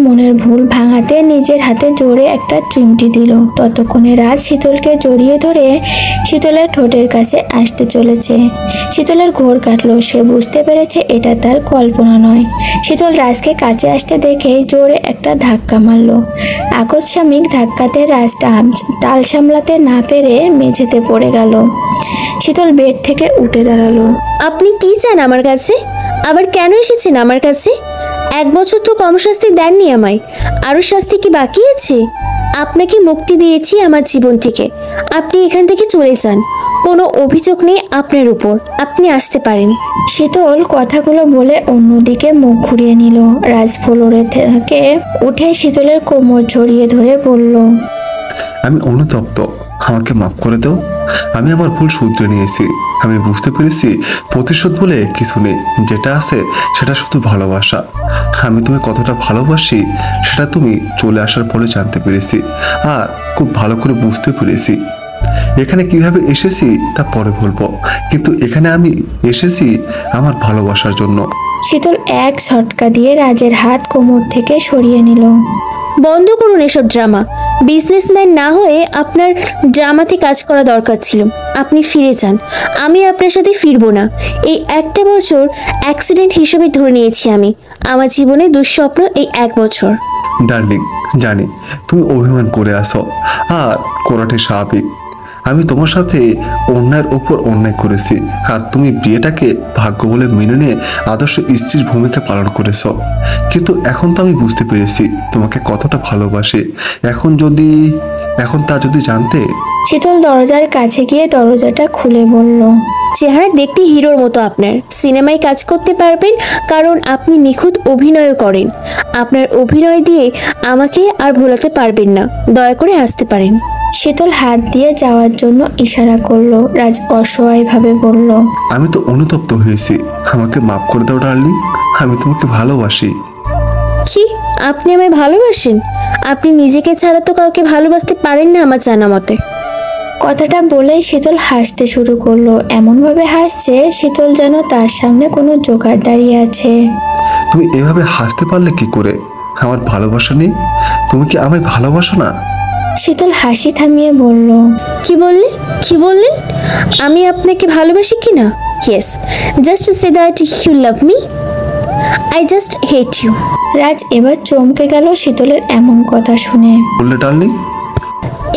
মনের ভুল ভাঙাতে নিজের হাতে জোরে একটা চিমটি দিল। ততক্ষণে রাজ শীতলকে জড়িয়ে ধরে শীতলের ঠোঁটের কাছে আসতে চলেছে। শীতলের ঘোর কাটলো। সে বুঝতে পেরেছে এটা তার কল্পনা নয়। শীতল রাজকে কাছে আসতে দেখে জোরে একটা ধাক্কা মারল। আকস্মিক ধাক্কাতে রাজ টাল সামলাতে না পেরে মেঝেতে পড়ে গেল। শীতল বেড থেকে উঠে দাঁড়ালো। আপনি কি চান আমার কাছে? আবার কেন এসেছেন আমার কাছে? 1 বছর তো কম শাস্তি দেননি আমায়, আরও শাস্তি কি বাকি আছে? আপনাকে মুক্তি দিয়েছি আমার জীবন থেকে, আপনি এখান থেকে চলে যান। কোনো অভিযোগ নেই আপনার উপর, আপনি আসতে পারেন। শীতল কথাগুলো বলে অন্যদিকে মুখ ঘুরিয়ে নিল। রাজ ফ্লোরে থেকে উঠে শীতলের কোমর জড়িয়ে ধরে বলল, আমি অনুতপ্ত, আমাকে মাফ করে দাও। আমি আমার ভুল শুধরে নিয়েছি। আমি বুঝতে পেরেছি প্রতিশোধ বলে কিছু নেই, যেটা আছে সেটা শুধু ভালোবাসা। আমি তোমায় কতটা ভালোবাসি সেটা তুমি চলে আসার পরে জানতে পেরেছি, আর খুব ভালো করে বুঝতে পেরেছি। এখানে কিভাবে এসেছি তা পরে বলবো, কিন্তু এখানে আমি এসেছি আমার ভালোবাসার জন্য। শীতল এক ঝটকা দিয়ে রাজের হাত কোমর থেকে সরিয়ে নিল। বন্ধ করুন এসব ড্রামা। বিজনেসম্যান না হয়ে আপনার ড্রামাতে কাজ করা দরকার ছিল। আপনি ফিরে যান, আমি আপনার সাথে ফিরবো না। এই 1টা বছর অ্যাক্সিডেন্ট হিসেবে ধরে নিয়েছি আমি। আমার জীবনে দুঃস্বপ্ন এই 1 বছর। ডার্লিং, জানি তুমি অভিমান করে আসো, আর করাটাই স্বাভাবিক। আমি তোমার সাথে অন্যায়ের উপর অন্যায় করেছি, আর তুমি বিয়েটাকে ভাগ্য বলে মেনে নিয়ে আদর্শ স্ত্রীর ভূমিকা পালন করেছো। কিন্তু এখন তো আমি বুঝতে পেরেছি তোমাকে কতটা ভালোবাসি। এখন তা যদি জানতে। শীতল দরজার কাছে গিয়ে দরজাটা খুলে বলল, চেহারা দেখতে হিরোর মতো আপনার। সিনেমায় কাজ করতে পারবেন, কারণ আপনি নিখুঁত অভিনয় করেন। আপনার অভিনয় দিয়ে আমাকে আর ভোলাতে পারবেন না। দয়া করে আসতে পারেন। শীতল হাত দিয়ে যাওয়ার জন্য ইশারা করলো। রাজ অসহায়ভাবে বলল, আমি তো অনুতপ্ত হয়েছি, আমাকে মাফ করে দাও ডার্লিং। আমি তোমাকে ভালোবাসি। কি? আপনি আমায় ভালোবাসেন? আপনি নিজেকে ছাড়া তো কাউকে ভালোবাসতে পারেন না আমার জানা মতে। কথাটা বলেই শীতল হাসতে শুরু করলো। এমনভাবে হাসছে শীতল যেন তার সামনে কোনো জোকার দাঁড়িয়ে আছে। তুমি এভাবে হাসতে পারলে কি করে? আমার ভালোবাসা নেই? তুমি কি আমায় ভালোবাসো না? শীতল হাসি থামিয়ে বলল, কি বললেন? আমি আপনাকে ভালোবাসি কি না? Yes, just say that you love me. I just hate you. Raj এবার চমকে গেল শীতলের এমন কথা শুনে। বললে ডার্লিং?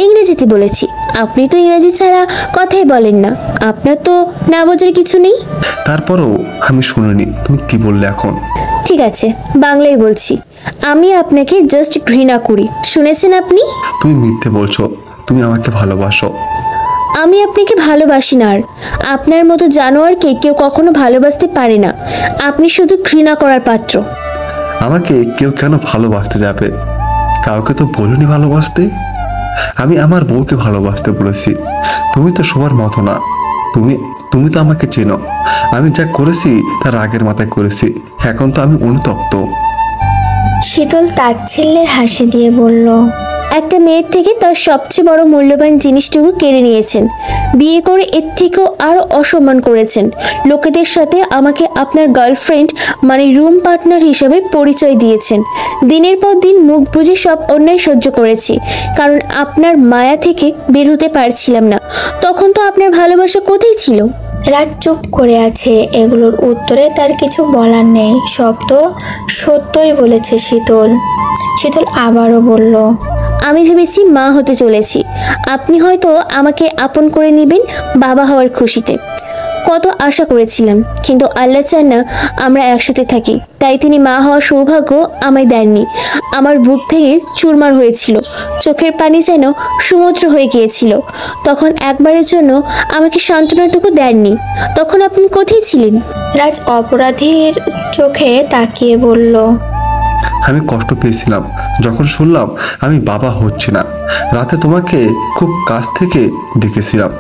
ইংরেজিতে বলেছি। আপনি তো ইংরেজি ছাড়া কথাই বলেন না। আপনার তো না বোঝার কিছু নেই। তারপরও আমি শুনিনি তুমি কি বললে এখন। ঠিক আছে, বাংলায় বলছি। আমি আপনাকে জাস্ট ঘৃণা করি। শুনেছেন আপনি? তুমি মিথ্যে বলছো, তুমি আমাকে ভালোবাসো। আমি আপনাকে ভালোবাসি না। আর আপনার মতো জানোয়ারকে কেউ কখনো ভালোবাসতে পারে না। আপনি শুধু ঘৃণা করার পাত্র। আমাকে কেউ কেন ভালোবাসতে যাবে? কাউকে তো বলিনি ভালোবাসতে। আমি আমার বউকে ভালোবাসতে বলেছি। তুমি তো সবার মতো না। তুমি তো আমাকে চেনো। আমি যা করেছি তা রাগের মাথায় করেছি। এখন তো আমি অনুতপ্ত। শীতল তাচ্ছিল্যের হাসি দিয়ে বলল, একটা মেয়ের থেকে তার সবচেয়ে বড় মূল্যবান জিনিসটুকু কেড়ে নিয়েছেন। বিয়ে করে এর থেকেও আরও অসম্মান করেছেন। লোকেদের সাথে আমাকে আপনার গার্লফ্রেন্ড মানে রুম পার্টনার হিসেবে পরিচয় দিয়েছেন। দিনের পর দিন মুখ বুজে সব অন্যায় সহ্য করেছি, কারণ আপনার মায়া থেকে বের হতে পারছিলাম না। তখন তো আপনার ভালোবাসা কোথায় ছিল? রাত চুপ করে আছে। এগুলোর উত্তরে তার কিছু বলার নেই। সব তো সত্যই বলেছে শীতল। শীতল আবারও বলল, আমি ভেবেছি মা হতে চলেছি। আপনি হয়তো আমাকে আপন করে নেবেন বাবা হওয়ার খুশিতে। কত আশা করেছিলাম, কিন্তু আল্লাহ চান না আমরা একসাথে থাকি। তাই তিনি মা হওয়ার সৌভাগ্য আমায় দেননি। আমার বুক ভেঙে চুরমার হয়েছিল, চোখের পানি যেন সমুদ্র হয়ে গিয়েছিল। তখন একবারের জন্য আমাকে সান্ত্বনাটুকু দেননি। তখন আপনি কোথায় ছিলেন? রাজ অপরাধীর চোখে তাকিয়ে বলল, আমি কষ্ট পেয়েছিলাম যখন শুনলাম আমি বাবা হচ্ছি না। রাতে তোমাকে খুব কাছ থেকে দেখেছিলাম,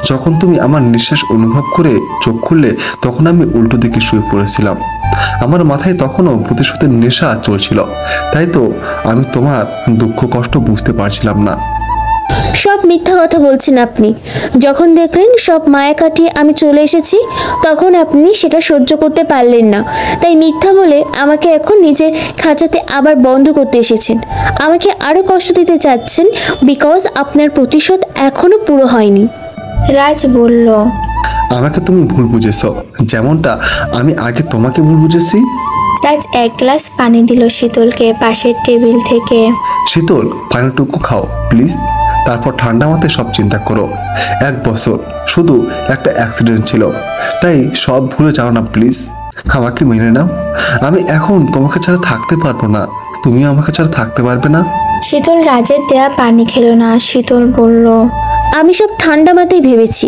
যখন তুমি আমার নিঃশ্বাস অনুভব করে চোখ খুললে তখন আমি উল্টো দিকে শুয়ে পড়েছিলাম। আমার মাথায় তখনও প্রতিশোধের নেশা চলছিল, তাই তো আমি তোমার দুঃখ কষ্ট বুঝতে পারছিলাম না। সব মিথ্যা কথা বলছেন আপনি। যখন দেখলেন সব মায়া কাটিয়ে আমি চলে এসেছি, তখন আপনি সেটা সহ্য করতে পারলেন না, তাই মিথ্যা বলে আমাকে এখন নিজের খাঁচাতে আবার বন্ধ করতে এসেছেন। আমাকে আরও কষ্ট দিতে চাচ্ছেন বিকজ আপনার প্রতিশোধ এখনো পুরো হয়নি। রাজ বলল। আমাকে তুমি ভুল বুঝেছ, যেমনটা আমি আগে তোমাকে ভুল বুঝেছি। রাজ এক গ্লাস পানি দিল শীতলকে পাশের টেবিল থেকে। শীতল, পানিটুকু খাও প্লিজ, তারপর ঠান্ডা মাথায় সব চিন্তা করো। 1 বছর শুধু একটা অ্যাক্সিডেন্ট ছিল, তাই সব ভুলে যাও না প্লিজ। আমাকে মেনে নাও, আমি এখন তোমাকে ছাড়া থাকতে পারবো না, তুমিও আমাকে ছাড়া থাকতে পারবে না। শীতল রাজের দেয়া পানি খেলো না। শীতল বলল। আমি সব ঠান্ডা মাথায় ভেবেছি,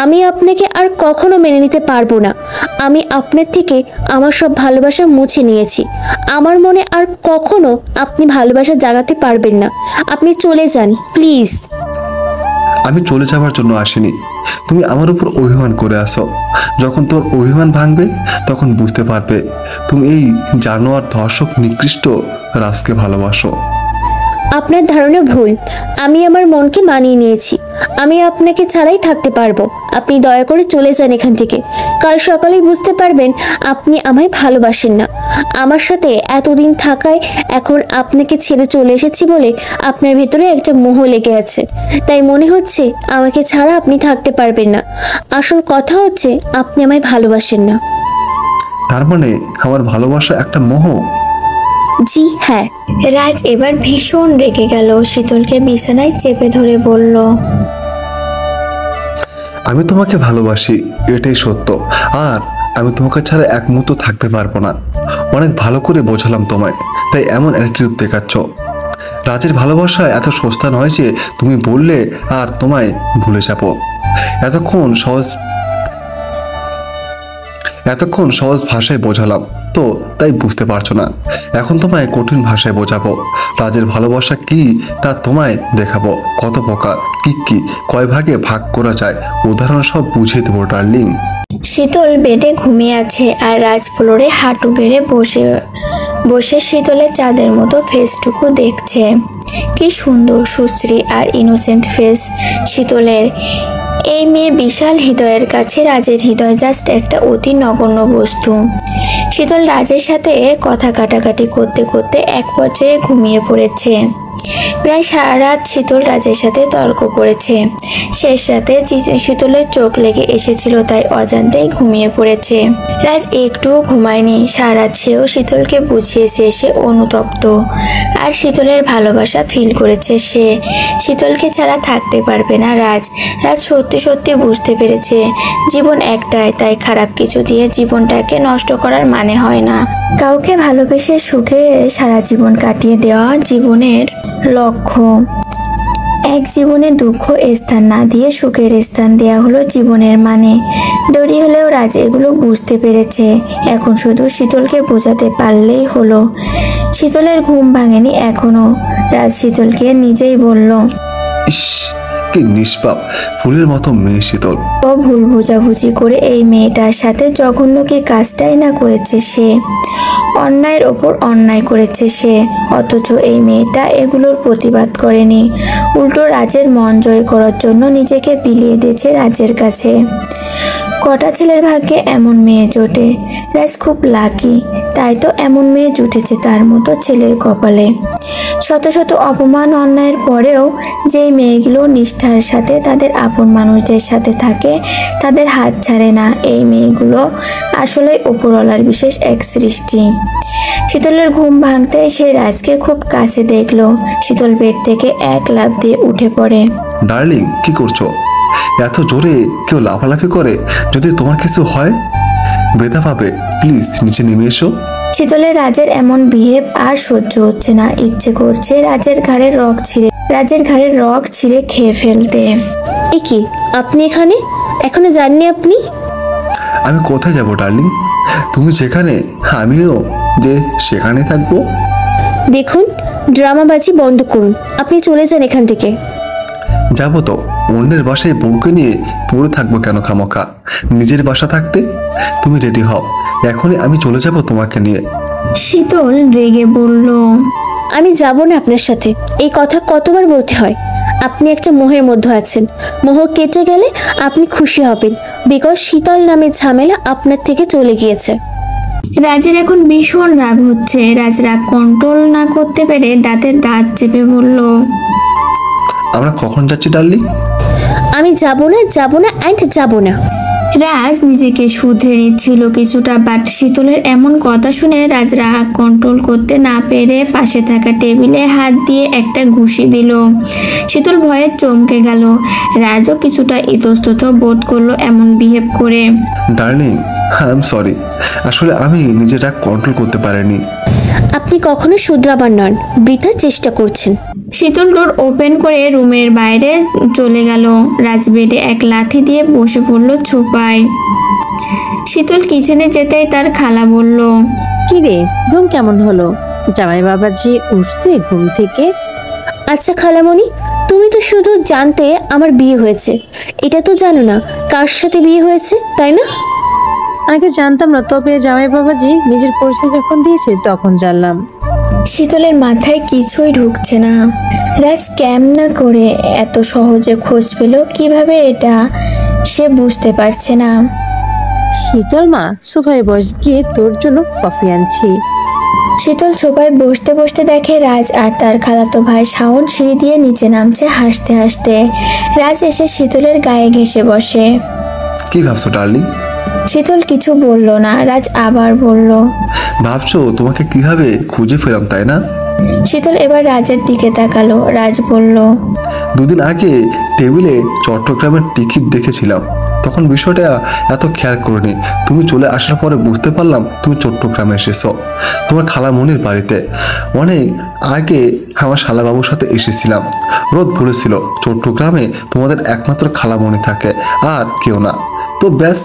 আমি আপনাকে আর কখনো মেনে নিতে পারবো না। আমি আপনার থেকে আমার সব ভালোবাসা মুছে নিয়েছি। আমার মনে আর কখনো আপনি ভালোবাসা জাগাতে পারবেন না। আপনি চলে যান প্লিজ। আমি চলে যাওয়ার জন্য আসিনি, তুমি আমার উপর অভিমান করে আসো। যখন তোর অভিমান ভাঙবে তখন বুঝতে পারবে তুমি এই জানোয়ার ধর্ষক নিকৃষ্ট রাজকে ভালোবাসো। আপনার ধারণা ভুল। আমি আমার মনকে মানিয়ে নিয়েছি, আমি আপনাকে ছাড়াই থাকতে পারবো। আপনি দয়া করে চলে যান এখান থেকে। কাল সকালেই বুঝতে পারবেন আপনি আমায় ভালোবাসেন না। আমার সাথে এতদিন থাকায় এখন আপনাকে ছেড়ে চলে এসেছি বলে আপনার ভেতরে একটা মোহ লেগে আছে, তাই মনে হচ্ছে আমাকে ছাড়া আপনি থাকতে পারবেন না। আসল কথা হচ্ছে আপনি আমায় ভালোবাসেন না। তার মানে আমার ভালোবাসা একটা মোহ? জি হ্যাঁ। রাজ এবার ভীষণ রেগে গেল। শীতলকে বিছানায় চেপে ধরে বলল। আমি তোমাকে ভালোবাসি, এটাই সত্য, আর আমি তোমাকে ছাড়া এক মুহূর্ত থাকতে পারবো না। অনেক ভালো করে বোঝালাম তোমায়, তাই এমন অ্যাটিটিউড দেখাচ্ছ। রাজের ভালোবাসা এত সস্তা নয় যে তুমি বললে আর তোমায় ভুলে যাবো। এতক্ষণ সহজ ভাষায় বোঝালাম তো তাই বুঝতে পারছো না। এখন তোমায় কঠিন ভাষায় বোঝাবো। রাজের ভালোবাসা কি তা তোমায় দেখাবো। কত প্রকার, কি কয় ভাগে ভাগ করা যায়, উদাহরণ সব বুঝিয়ে দেবো ডার্লিং। শীতল বেডে ঘুমিয়ে আছে আর রাজ ফ্লোরে হাঁটু গেড়ে বসে শীতলের চাঁদের মতো ফেসটুকু দেখছে। কি সুন্দর সুশ্রী আর ইনোসেন্ট ফেস শীতলের। এই মেয়ে বিশাল হৃদয়ের কাছে রাজের হৃদয় জাস্ট একটা অতি নগণ্য বস্তু। শীতল রাজের সাথে কথা কাটাকাটি করতে করতে এক পর্যায়ে ঘুমিয়ে পড়েছে। প্রায় সারা রাত শীতল রাজের সাথে তর্ক করেছে। শেষ রাতে শীতলের চোখ লেগে এসেছিল, তাই অজান্তেই ঘুমিয়ে পড়েছে। রাজ একটুও ঘুমায়নি সারা রাত। সেও শীতলকে বুঝিয়েছে সে অনুতপ্ত, আর শীতলের ভালোবাসা ফিল করেছে সে। শীতলকে ছাড়া থাকতে পারবে না রাজ। রাজ সত্যি সত্যি বুঝতে পেরেছে জীবন একটাই, তাই খারাপ কিছু দিয়ে জীবনটাকে নষ্ট করার মানে হয় না। কাউকে ভালোবেসে সুখে সারা জীবন কাটিয়ে দেওয়া জীবনের লক্ষ্য। এক জীবনে দুঃখ স্থান না দিয়ে সুখের স্থান দেয়া হলো জীবনের মানে। দেরি হলেও রাজ এগুলো বুঝতে পেরেছে। এখন শুধু শীতলকে বোঝাতে পারলেই হলো। শীতলের ঘুম ভাঙেনি এখনো। রাজ শীতলকে নিজেই বলল। ইস, কি নিষ্পাপ ফুলের মতো মেয়ে শীতল। ও ভুল বুঝাবুঝি করে এই মেয়েটার সাথে জঘন্য কি কাজটাই না করেছে সে। অন্যায়ের ওপর অন্যায় করেছে সে, অথচ এই মেয়েটা এগুলোর প্রতিবাদ করেনি। উল্টো রাজের মন জয় করার জন্য নিজেকে বিলিয়ে দিয়েছে রাজের কাছে। কটা ছেলের ভাগ্যে এমন মেয়ে জোটে। রাজ খুব লাকি, তাই তো এমন মেয়ে জুটেছে তার মতো ছেলের কপালে। শত শত অপমান অন্যায়ের পরেও যেই মেয়েগুলো নিষ্ঠার সাথে তাদের আপন মানুষদের সাথে থাকে, তাদের হাত ছাড়ে না, এই মেয়েগুলো আসলে উপরওয়ালার বিশেষ এক সৃষ্টি। শীতলের ঘুম ভাঙতে সে রাজকে খুব কাছে দেখলো। শীতল বেড থেকে এক লাফ দিয়ে উঠে পড়ে। ডার্লিং, কি করছো? এত জোরে কেউ লাফালাফি করে, যদি তোমার কিছু হয় ব্যথা পাবে। প্লিজ নিচে নেমে এসো। শীতলের রাজের এমন বিহেভ আর সহ্য হচ্ছে না। ইচ্ছে করছে রাজের ঘাড়ের রগ ছিঁড়ে খেয়ে ফেলতে। এ কি, আপনি এখানে? এখনো যাননি আপনি? আমি কোথায় যাব ডার্লিং? তুমি যেখানে আমিও যে সেখানে থাকবো। দেখুন, ড্রামাবাজি বন্ধ করুন। আপনি চলে যান এখান থেকে। যাবো তো, অন্যের বাসায় বউকে নিয়ে পড়ে থাকবো কেন খামোখা? নিজের বাসা থাকতে। তুমি রেডি হও, এখনই আমি চলে যাব তোমাকে নিয়ে। শীতল রেগে বলল, আমি যাব না আপনার সাথে। এই কথা কতবার বলতে হয়? আপনি একটা মোহের মধ্যে আছেন। মোহ কেটে গেলে আপনি খুশি হবেন, বিকজ শীতল নামের ঝামেলা আপনার থেকে চলে গিয়েছে। রাজের এখন ভীষণ রাগ হচ্ছে। রাজ রাগ কন্ট্রোল না করতে পেরে দাঁতে দাঁত চেপে বলল, আমরা কখন যাচ্ছি ডার্লিং? আমি যাব না, যাব না অ্যান্ড যাব না। রাজ নিজেকে শুধরে নিচ্ছিল কিছুটা, বাট শীতলের এমন কথা শুনে রাজ রাগ কন্ট্রোল করতে না পেরে পাশে থাকা টেবিলে হাত দিয়ে একটা ঘুষি দিল। শীতল ভয়ে চমকে গেল। রাজও কিছুটা ইতস্তত বোধ করলো এমন বিহেভ করে। ডার্লিং, আই এম সরি, আসলে আমি নিজের রাগ কন্ট্রোল করতে পারিনি। আপনি কখনো শুধরাবার নন, বৃথা চেষ্টা করছেন। শীতল ডোর ওপেন করে রুমের বাইরে চলে গেল। রাজ বেডে এক লাথি দিয়ে বসে পড়ল ছোপায়। শীতল কিচেনে যেতেই তার খালা বলল, কি রে, ঘুম কেমন হলো? জামাই বাবাজি উঠছে ঘুম থেকে? আচ্ছা খালামণি, তুমি তো শুধু জানতে আমার বিয়ে হয়েছে, এটা তো জানো না কার সাথে বিয়ে হয়েছে, তাই না? আগে জানতাম না, তবে জামাই বাবাজি নিজের পরিচয় যখন দিয়েছে তখন জানলাম। শীতলের মাথায় কিছুই ঢুকছে না। রাজ কেমন করে এত সহজে খোঁজ পেল, কিভাবে এটা সে বুঝতে পারছে না। শীতল মা, সোফায় বস, গিয়ে তোর জন্য কফি আনছি। শীতল সোফায় বসতে বসতে দেখে রাজ আর তার খালাতো ভাই শাওন সিঁড়ি দিয়ে নিচে নামছে হাসতে হাসতে। রাজ এসে শীতলের গায়ে ঘেঁষে বসে। কি ভাবছো ডার্লিং? শীতল কিছু বলল না। রাজ আবার বলল, ভাবছো তোমাকে কিভাবে খুঁজে পেলাম, তাই না? শীতল এবার রাজের দিকে তাকালো। রাজ বলল, দুদিন আগে টেবিলে চট্টগ্রামের টিকিট দেখেছিলাম, তখন বিষয়টা এত খেয়াল করিনি। তুমি চলে আসার পরে বুঝতে পারলাম তুমি চট্টগ্রামে এসেছো তোমার খালামণির বাড়িতে। অনেক আগে আমার শালাবাবুর সাথে এসেছিলাম। রোদ বলেছিল চট্টগ্রামে তোমাদের একমাত্র খালামণি থাকে, আর কেউ না। তো ব্যাস,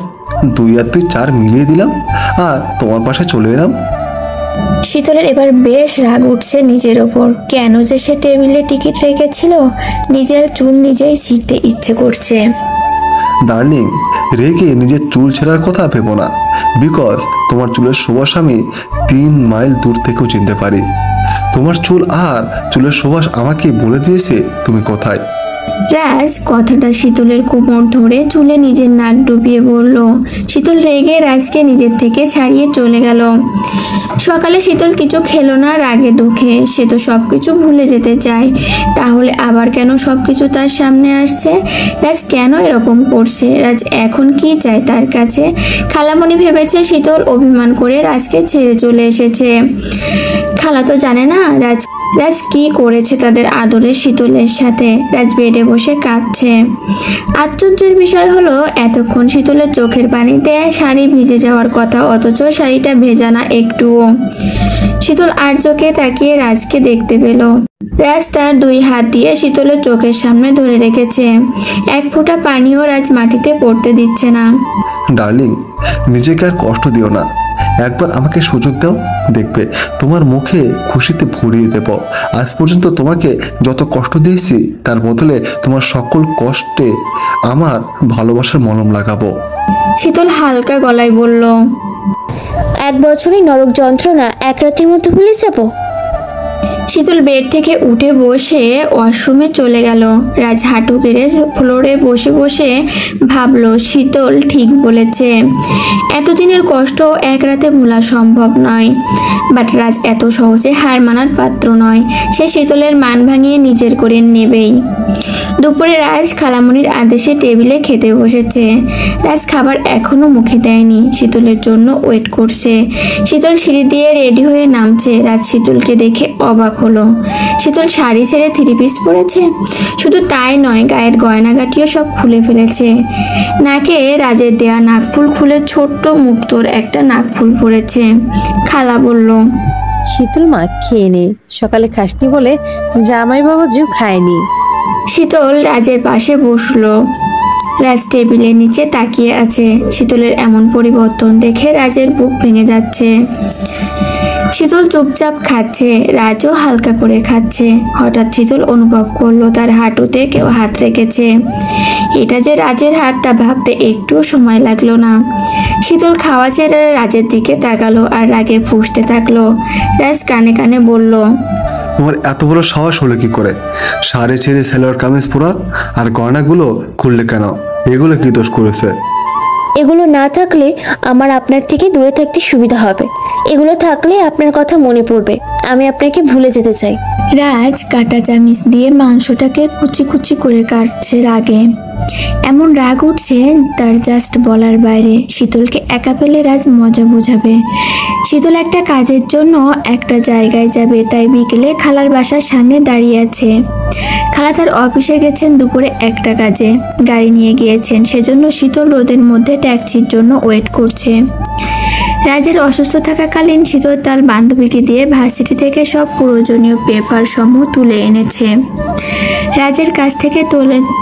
2 আর 2 4 মিলিয়ে দিলাম আর তোমার পাশে চলে এলাম। শীতলের এবার বেশ রাগ উঠছে নিজের ওপর। কেন যে সে টেবিলে টিকিট রেখেছিল, নিজের চুল নিজেই ছিঁড়তে ইচ্ছে করছে। ডার্লিং, রেগে নিজের চুল ছেঁড়ার কথা ভেবো না, বিকজ তোমার চুলের সুবাস আমি 3 মাইল দূর থেকেও চিনতে পারি। তোমার চুল আর চুলের সুবাস আমাকে বলে দিয়েছে তুমি কোথায়। রাজ কথাটা শীতলের কোমর ধরে চুলে নিজের নাক ডুবিয়ে বলল। শীতল রেগে রাজকে নিজের থেকে ছাড়িয়ে চলে গেল। সকালে শীতল কিছু খেলো না রাগে দুঃখে। সে তো সব কিছু ভুলে যেতে চায়, তাহলে আবার কেন সব কিছু তার সামনে আসছে? রাজ কেন এরকম করছে? রাজ এখন কি চায় তার কাছে? খালামণি ভেবেছে শীতল অভিমান করে রাজকে ছেড়ে চলে এসেছে। খালা তো জানে না রাজ কি করেছে তাদের আদরের শীতলের সাথে। রাজ বেডে বসে কাঁদছে। আশ্চর্যের বিষয় হলো, এতক্ষণ শীতলের চোখের পানিতে শাড়ি ভিজে যাওয়ার কথা, অথচ শাড়িটা ভেজা না একটুও। শীতল আর চোখে তাকিয়ে রাজকে দেখতে পেল। রাজ তার 2 হাত দিয়ে শীতলের চোখের সামনে ধরে রেখেছে। এক ফোঁটা পানিও রাজ মাটিতে পড়তে দিচ্ছে না। ডার্লিং, নিজেকে আর কষ্ট দিও না, একবার আমাকে সুযোগ দাও, দেখবে তোমার মুখে খুশিতে ভরিয়ে দেব। আজ পর্যন্ত তোমাকে যত কষ্ট দিয়েছি, তার বদলে তোমার সকল কষ্টে আমার ভালোবাসার মলম লাগাবো। শীতল হালকা গলায় বলল, 1 বছরের নরক যন্ত্রণা 1 রাতের মধ্যে ভুলে যাব? শীতল বেড থেকে উঠে বসে ওয়াশরুমে চলে গেল। রাজ হাঁটু গেড়ে ফ্লোরে বসে বসে ভাবলো, শীতল ঠিক বলেছে, এতদিনের কষ্ট 1 রাতে ভোলা সম্ভব নয়। বাট রাজ এত সহজে হার মানার পাত্র নয়। সে শীতলের মান ভাঙিয়ে নিজের করে নেবেই। দুপুরে রাজ খালামণির আদেশে টেবিলে খেতে বসেছে। রাজ খাবার এখনো মুখে দেয়নি, শীতলের জন্য ওয়েট করছে। শীতল সিঁড়ি দিয়ে রেডি হয়ে নামছে। রাজ শীতলকে দেখে অবাক হলো। শীতল শাড়ি ছেড়ে 3 পিস পরেছে। শুধু তাই নয়, গায়ের গয়নাগাটিও সব খুলে ফেলেছে। নাকে রাজের দেয়া নাকফুল খুলে ছোট্ট মুক্তোর একটা নাকফুল পরেছে। খালা বলল, শীতল মা, খেয়ে নে, সকালে খাসনি বলে জামাই বাবাজিও খায়নি। শীতল রাজের পাশে বসলো। রাজ টেবিলের নিচে তাকিয়ে আছে। শীতলের এমন পরিবর্তন দেখে রাজের বুক ভেঙে যাচ্ছে। শীতল চুপচাপ খাচ্ছে, রাজও হালকা করে খাচ্ছে। হঠাৎ শীতল অনুভব করলো তার হাঁটুতে কেউ হাত রেখেছে। এটা যে রাজের হাত তা ভাবতে একটু সময় লাগলো না। শীতল খাওয়া ছেড়ে রাজের দিকে তাকালো আর রাগে ফুঁসতে থাকলো। রাজ কানে কানে বলল, তোমার এত বড় সাহস হলো কি করে? শাড়ি ছেড়ে সালোয়ার কামিজ পরার, আর গয়নাগুলো খুললে কেন? এগুলো কি দোষ করেছে? এগুলো না থাকলে আমার আপনার থেকে দূরে থাকতে সুবিধা হবে। এগুলো থাকলে আপনার কথা মনে পড়বে। আমি আপনাকে ভুলে যেতে চাই। রাজ কাটা চামিচ দিয়ে মাংসটাকে কুচি কুচি করে কাটছে রাগে। এমন রাগ উঠছে তার জাস্ট বলার বাইরে। শীতলকে একা পেলে রাজ মজা বোঝাবে। শীতল একটা কাজের জন্য একটা জায়গায় যাবে, তাই বিকেলে খালার বাসার সামনে দাঁড়িয়ে আছে। খালা তার অফিসে গেছেন দুপুরে একটা কাজে, গাড়ি নিয়ে গিয়েছেন, সেজন্য শীতল রোদের মধ্যে ট্যাক্সির জন্য ওয়েট করছে। রাজের অসুস্থ থাকাকালীন শীতল তার বান্ধবীকে দিয়ে ভার্সিটি থেকে সব প্রয়োজনীয় পেপার সমূহ তুলে এনেছে। রাজের কাছ থেকে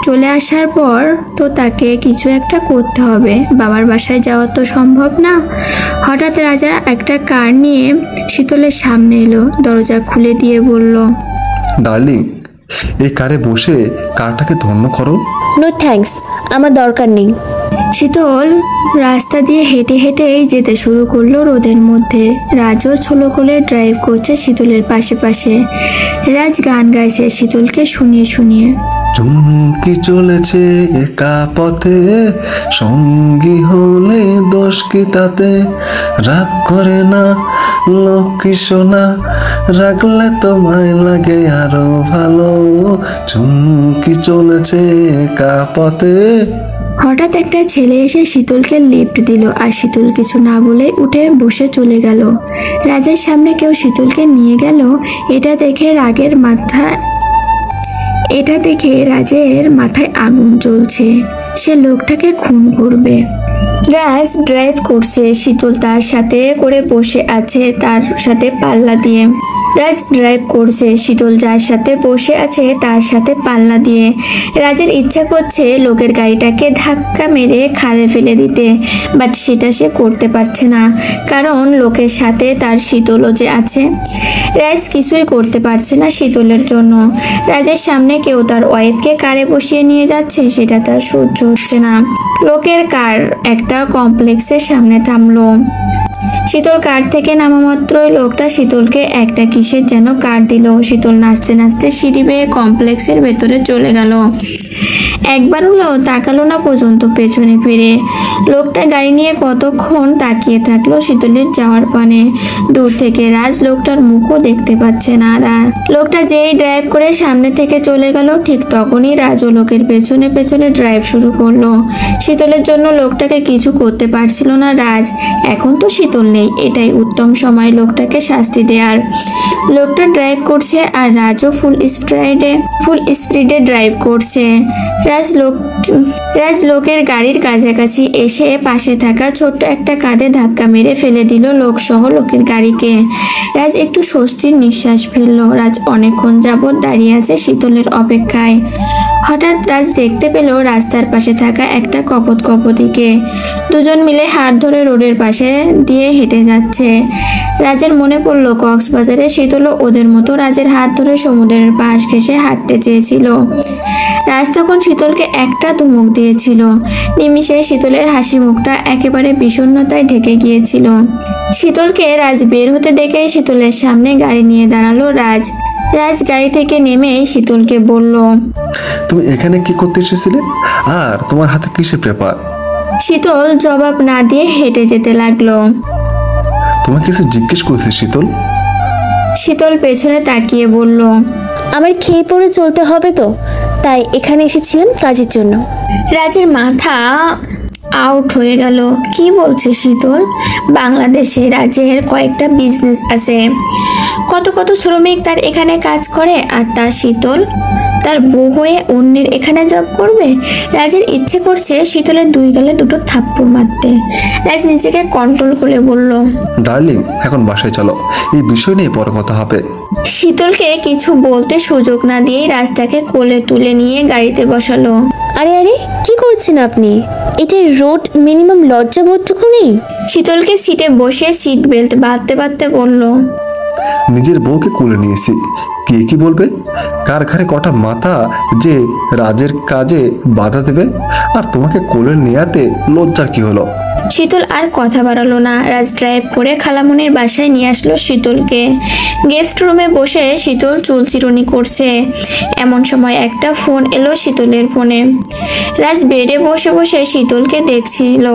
চলে আসার পর তো তাকে কিছু একটা করতে হবে, বাবার বাসায় যাওয়া তো সম্ভব না। হঠাৎ রাজা একটা কার নিয়ে শীতলের সামনে এলো, দরজা খুলে দিয়ে বলল, ডার্লিং, এই কারে বসে কারটাকে ধন্য করো। নো থ্যাঙ্কস, আমার দরকার নেই। শীতল রাস্তা দিয়ে হেঁটে হেঁটেই যেতে শুরু করলো রোদের মধ্যে। রাজও ছোলো করে ড্রাইভ করছে শীতলের পাশে পাশে। রাজ গান গাইছে শীতলকে শুনিয়ে শুনিয়ে। চুমকি চলেছে একা পথে, সঙ্গী হলে দোষ কি তাতে? রাগ করে না লক্ষ্মী সোনা, রাখলে তোমায় লাগে আরো ভালো। চুমকি চলেছে একা পথে। হঠাৎ একটা ছেলে এসে শীতলকে লিফট দিল আর শীতল কিছু না বলে উঠে বসে চলে গেল। রাজের সামনে কেউ শীতলকে নিয়ে গেল। এটা দেখে রাজের মাথায় আগুন জ্বলছে। সে লোকটাকে খুন করবে। রাজ ড্রাইভ করছে, শীতল তার সাথে করে বসে আছে তার সাথে পাল্লা দিয়ে। রাজ ড্রাইভ করছে, শীতল যার সাথে বসে আছে তার সাথে পাল্লা দিয়ে। রাজের ইচ্ছা করছে লোকের গাড়িটাকে ধাক্কা মেরে খালে ফেলে দিতে, বাট সেটা সে করতে পারছে না, কারণ লোকের সাথে তার শীতলও যে আছে। রাজ কিছুই করতে পারছে না শীতলের জন্য। রাজের সামনে কেউ তার ওয়াইফকে কারে বসিয়ে নিয়ে যাচ্ছে, সেটা তার সহ্য হচ্ছে না। লোকের কার একটা কমপ্লেক্সের সামনে থামলো। শীতল কার থেকে নামা মাত্রই লোকটা শীতলকে একটা কিসের যেন কার দিল। শীতল নাচতে নাচতে সিঁড়ি বেয়ে কমপ্লেক্সের ভেতরে চলে গেল। একবার হলো তাকালো না পর্যন্ত পেছনে ফিরে। লোকটা গাড়ি নিয়ে কতক্ষণ তাকিয়ে থাকলো শীতলের যাওয়ার পানে। দূর থেকে রাজ লোকটার মুখও দেখতে পাচ্ছে না। লোকটা যেই ড্রাইভ করে সামনে থেকে চলে গেল, ঠিক তখনই রাজও লোকের পেছনে পেছনে ড্রাইভ শুরু করলো। শীতলের জন্য লোকটাকে কিছু করতে পারছিল না রাজ। এখন তো শীতল নেই, এটাই উত্তম সময় লোকটাকে শাস্তি দেওয়ার। লোকটা ড্রাইভ করছে আর রাজও ফুল স্পিডে ড্রাইভ করছে। রাজ লোকের গাড়ির কাছাকাছি এসে পাশে থাকা ছোট্ট একটা কাঁধে ধাক্কা মেরে ফেলে দিল লোকসহ লোকের গাড়িকে। রাজ একটু স্বস্তির নিঃশ্বাস ফেললো। রাজ অনেকক্ষণ যাবৎ দাঁড়িয়ে আছে শীতলের অপেক্ষায়। হঠাৎ রাজ দেখতে পেল রাস্তার পাশে থাকা একটা কপোতিকে। দুজন মিলে হাত ধরে রোডের পাশে দিয়ে হেঁটে যাচ্ছে। রাজের মনে পড়ল কক্সবাজারে শীতলও ওদের মতো রাজের হাত ধরে সমুদ্রের পাশ ঘেঁষে হাঁটতে চেয়েছিল। রাজ তখন শীতলকে একটা ধমক দিয়েছিল। নিমিষে শীতলের হাসি মুখটা একেবারে বিষণ্ণতায় ঢেকে গিয়েছিল। শীতলকে রাজ বের হতে দেখে শীতলের সামনে গাড়ি নিয়ে দাঁড়ালো রাজ। রাজ গাড়ি থেকে নেমে শীতলকে বলল, তুমি এখানে কি করতে এসেছিলে, আর তোমার হাতে কিসের পেপার? শীতল জবাব না দিয়ে হেঁটে যেতে লাগলো। তোমাকে কিছু জিজ্ঞেস করেছি শীতল? শীতল পেছনে তাকিয়ে বলল, আমার খেয়ে পড়ে চলতে হবে তো, তাই এখানে এসেছিলাম কাজের জন্য। রাজের মাথা আউট হয়ে গেল। কি বলছে শীতল? বাংলাদেশে রাজের কয়েকটা বিজনেস আছে, কত কত শ্রমিক তার এখানে কাজ করে, আর তার শীতল তার বউ হয়ে অন্যের এখানে জব করবে। রাজের ইচ্ছে করছে শীতলের দুই গালে দুটো থাপ্পড় মারতে। রাজ নিজেকে কন্ট্রোল করে বলল, ডার্লিং এখন বাসায় চলো, এই বিষয় নিয়ে পরে কথা হবে। শীতলকে কিছু বলতে সুযোগ না দিয়েই রাজ তাকে কোলে তুলে নিয়ে গাড়িতে বসালো। আরে আরে, কি করছেন আপনি? এটা রোড মিনিমাম লজ্জা বোধটুকু নেই? শীতলকে সিটে বসে সিট বেল্ট বাঁধতে বাঁধতে বলল, নিজের বউকে কোলে নিয়েছি, কে কি বলবে? কার ঘাড়ে কটা মাথা যে রাজের কাজে বাধা দেবে? আর তোমাকে কোলে নেয়াতে লজ্জার কি হলো? শীতল আর কথা বাড়ালো না। রাজ ড্রাইভ করে খালামনির বাসায় নিয়ে আসলো শীতলকে। গেস্ট রুমে বসে শীতল চুল চিরুনি করছে। এমন সময় একটা ফোন এলো শীতলের ফোনে। রাজ বেডে বসে বসে শীতলকে দেখছিল।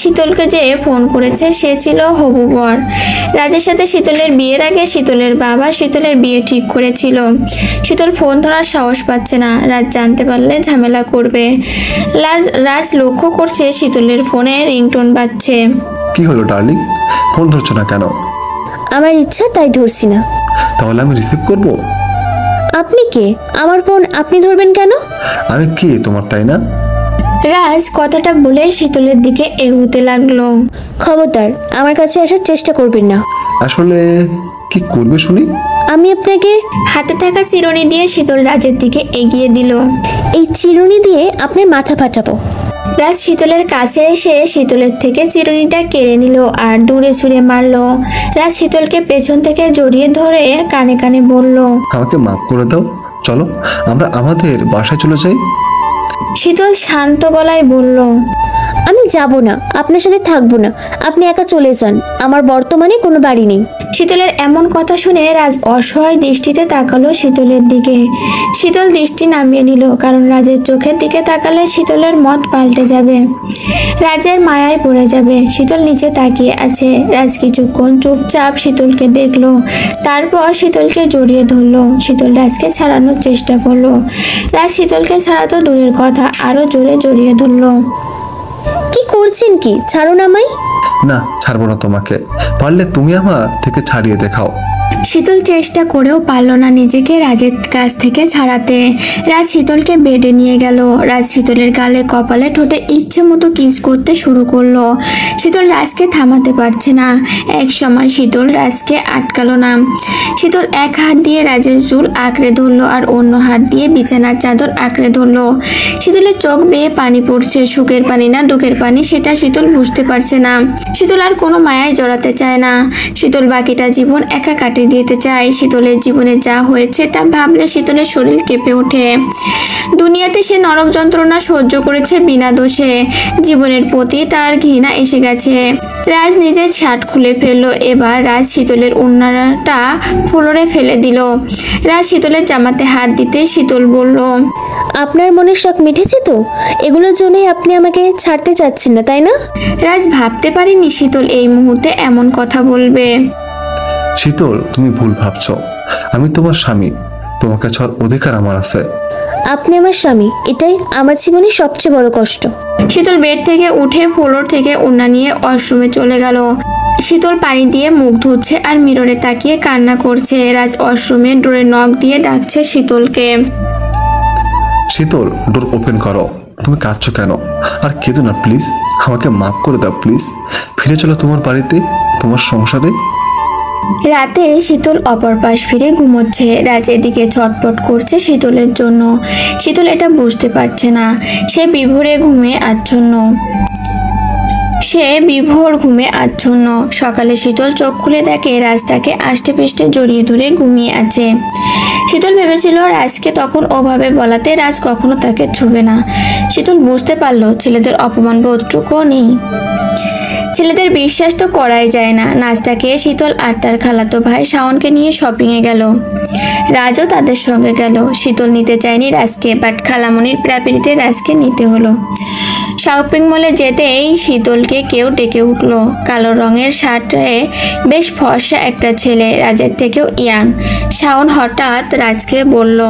শীতলকে যে ফোন করেছে সে ছিল হবু বর। রাজের সাথে শীতলের বিয়ের আগে শীতলের বাবা শীতলের বিয়ে ঠিক করেছিল। শীতল ফোন ধরার সাহস পাচ্ছে না, রাজ জানতে পারলে ঝামেলা করবে। রাজ লক্ষ্য করছে শীতলের ফোনে রিংটোন বাজছে। কি হলো ডার্লিং, ফোন ধরছো না কেন? আমার ইচ্ছা তাই ধরছি না। তাহলে আমি রিসিভ করব? আপনি কে? আমার ফোন আপনি ধরবেন কেন? আমি কে তোমার, তাই না? রাজ কথাটা বলে শীতলের দিকে এগোতে লাগলো। খবরদার আমার কাছে আসার চেষ্টা করবেন না। আসলে কি করবে শুনি? আমি আপনাকে হাতে থাকা চিরুনি দিয়ে শীতল রাজের দিকে এগিয়ে দিল। এই চিরুনি দিয়ে আপনার মাথা ফাটাবো। রাজ শীতলের কাছে এসে শীতলের থেকে চিরুনিটা কেড়ে নিল আর দূরে ছুঁড়ে মারলো। রাজ শীতলকে পেছন থেকে জড়িয়ে ধরে কানে কানে বলল, আমাকে মাফ করে দাও, চলো আমরা আমাদের বাসায় চলে যাই। শীতল শান্ত গলায় বলল, আমি যাব না, আপনার সাথে থাকবো না, আপনি একা চলে যান, আমার বর্তমানে কোনো বাড়ি নেই। শীতলের এমন কথা শুনে রাজ অসহায় দৃষ্টিতে তাকালো শীতলের দিকে। শীতল দৃষ্টি নামিয়ে নিল, কারণ রাজের চোখের দিকে তাকালে শীতলের মত পাল্টে যাবে, রাজের মায়ায় পড়ে যাবে। শীতল নিচে তাকিয়ে আছে। রাজ কিছুক্ষণ চুপচাপ শীতলকে দেখলো, তারপর শীতলকে জড়িয়ে ধরলো। শীতল রাজকে ছাড়ানোর চেষ্টা করলো। রাজ শীতলকে ছাড়াতো দূরের কথা, আরো জোরে জড়িয়ে ধরলো। কি করছেন কি? ছাড়ুন আমায়। না, ছাড়বো না তোমাকে, পারলে তুমি আমার থেকে ছাড়িয়ে দেখাও। শীতল চেষ্টা করেও পারল না নিজেকে রাজের কাছ থেকে ছাড়াতে। রাজ শীতলকে বেডে নিয়ে গেল। রাজ শীতলের গালে কপালে ঠোঁটে ইচ্ছে মতো কিস করতে শুরু করলো। শীতল রাজকে থামাতে পারছে না। এক সময় শীতল রাজকে আটকালো না। শীতল এক হাত দিয়ে রাজের চুল আঁকড়ে ধরলো আর অন্য হাত দিয়ে বিছানার চাদর আঁকড়ে ধরলো। শীতলের চোখ বেয়ে পানি পড়ছে, সুখের পানি না দুঃখের পানি সেটা শীতল বুঝতে পারছে না। শীতল আর কোনো মায়ায় জড়াতে চায় না। শীতল বাকিটা জীবন একা কাটিয়ে দিতে চায়। শীতলের জীবনে যা হয়েছে তা ভাবলে শীতলের শরীর কেঁপে ওঠে। দুনিয়াতে সে নরক যন্ত্রণা সহ্য করেছে বিনা দোষে। জীবনের প্রতি তার ঘৃণা এসে গেছে। রাজ নিজের শার্ট খুলে ফেললো। এবার রাজ শীতলের ওড়নাটা ফ্লোরে ফেলে দিল। রাজ শীতলের জামাতে হাত দিতে শীতল বলল, আপনার মনের শখ মিটেছে তো? এগুলোর জন্যই আপনি আমাকে ছাড়তে চাচ্ছেন না, তাই না? রাজ ভাবতে পারিনি শীতল এই মুহূর্তে এমন কথা বলবে। শীতল, তুমি ভুল ভাবছো, আমি তোমার স্বামী, তোমাকে ছাড়ার অধিকার আমার আছে। আপনি আমার স্বামী, এটাই আমার জীবনের সবচেয়ে বড় কষ্ট। শীতল বেড থেকে উঠে ফ্লোর থেকে ওড়না নিয়ে ওয়াশরুমে চলে গেল। শীতল পানি দিয়ে মুখ ধুচ্ছে আর মিররে তাকিয়ে কান্না করছে। রাজ ওয়াশরুমে ডোরে নক দিয়ে ডাকছে শীতলকে। শীতল, ডোর ওপেন করো, তুমি কাঁদছো কেন? আর কেঁদো না প্লিজ, আমাকে মাফ করে দাও প্লিজ, ফিরে চলো তোমার বাড়িতে, তোমার সংসারে। রাতে শীতল অপর পাশ ফিরে ঘুমোচ্ছে। রাজ এদিকে ছটপট করছে শীতলের জন্য। শীতল এটা বুঝতে পারছে না। সে বিভোর ঘুমে আচ্ছন্ন। সকালে শীতল চোখ খুলে দেখে রাজ তাকে আষ্টে পৃষ্ঠে জড়িয়ে ধরে ঘুমিয়ে আছে। শীতল ভেবেছিল রাজকে তখন ওভাবে বলাতে রাজ কখনো তাকে ছুবে না। শীতল বুঝতে পারলো ছেলেদের অপমান বোধটুকুও নেই। ছেলেদের বিশ্বাস তো করাই যায় না। নাস্তা খেয়ে শীতল আর তার খালাতো ভাই শাওনকে নিয়ে শপিংয়ে গেল। রাজও তাদের সঙ্গে গেল। শীতল নিতে চায়নি রাজকে, বাট খালামণির প্রাপিরিতে রাজকে নিতে হলো। শপিং মলে যেতেই শীতলকে কেউ ডেকে উঠলো। কালো রঙের শার্টে বেশ ফর্সা একটা ছেলে, রাজের থেকেও ইয়াং। শাওন হঠাৎ রাজকে বলল,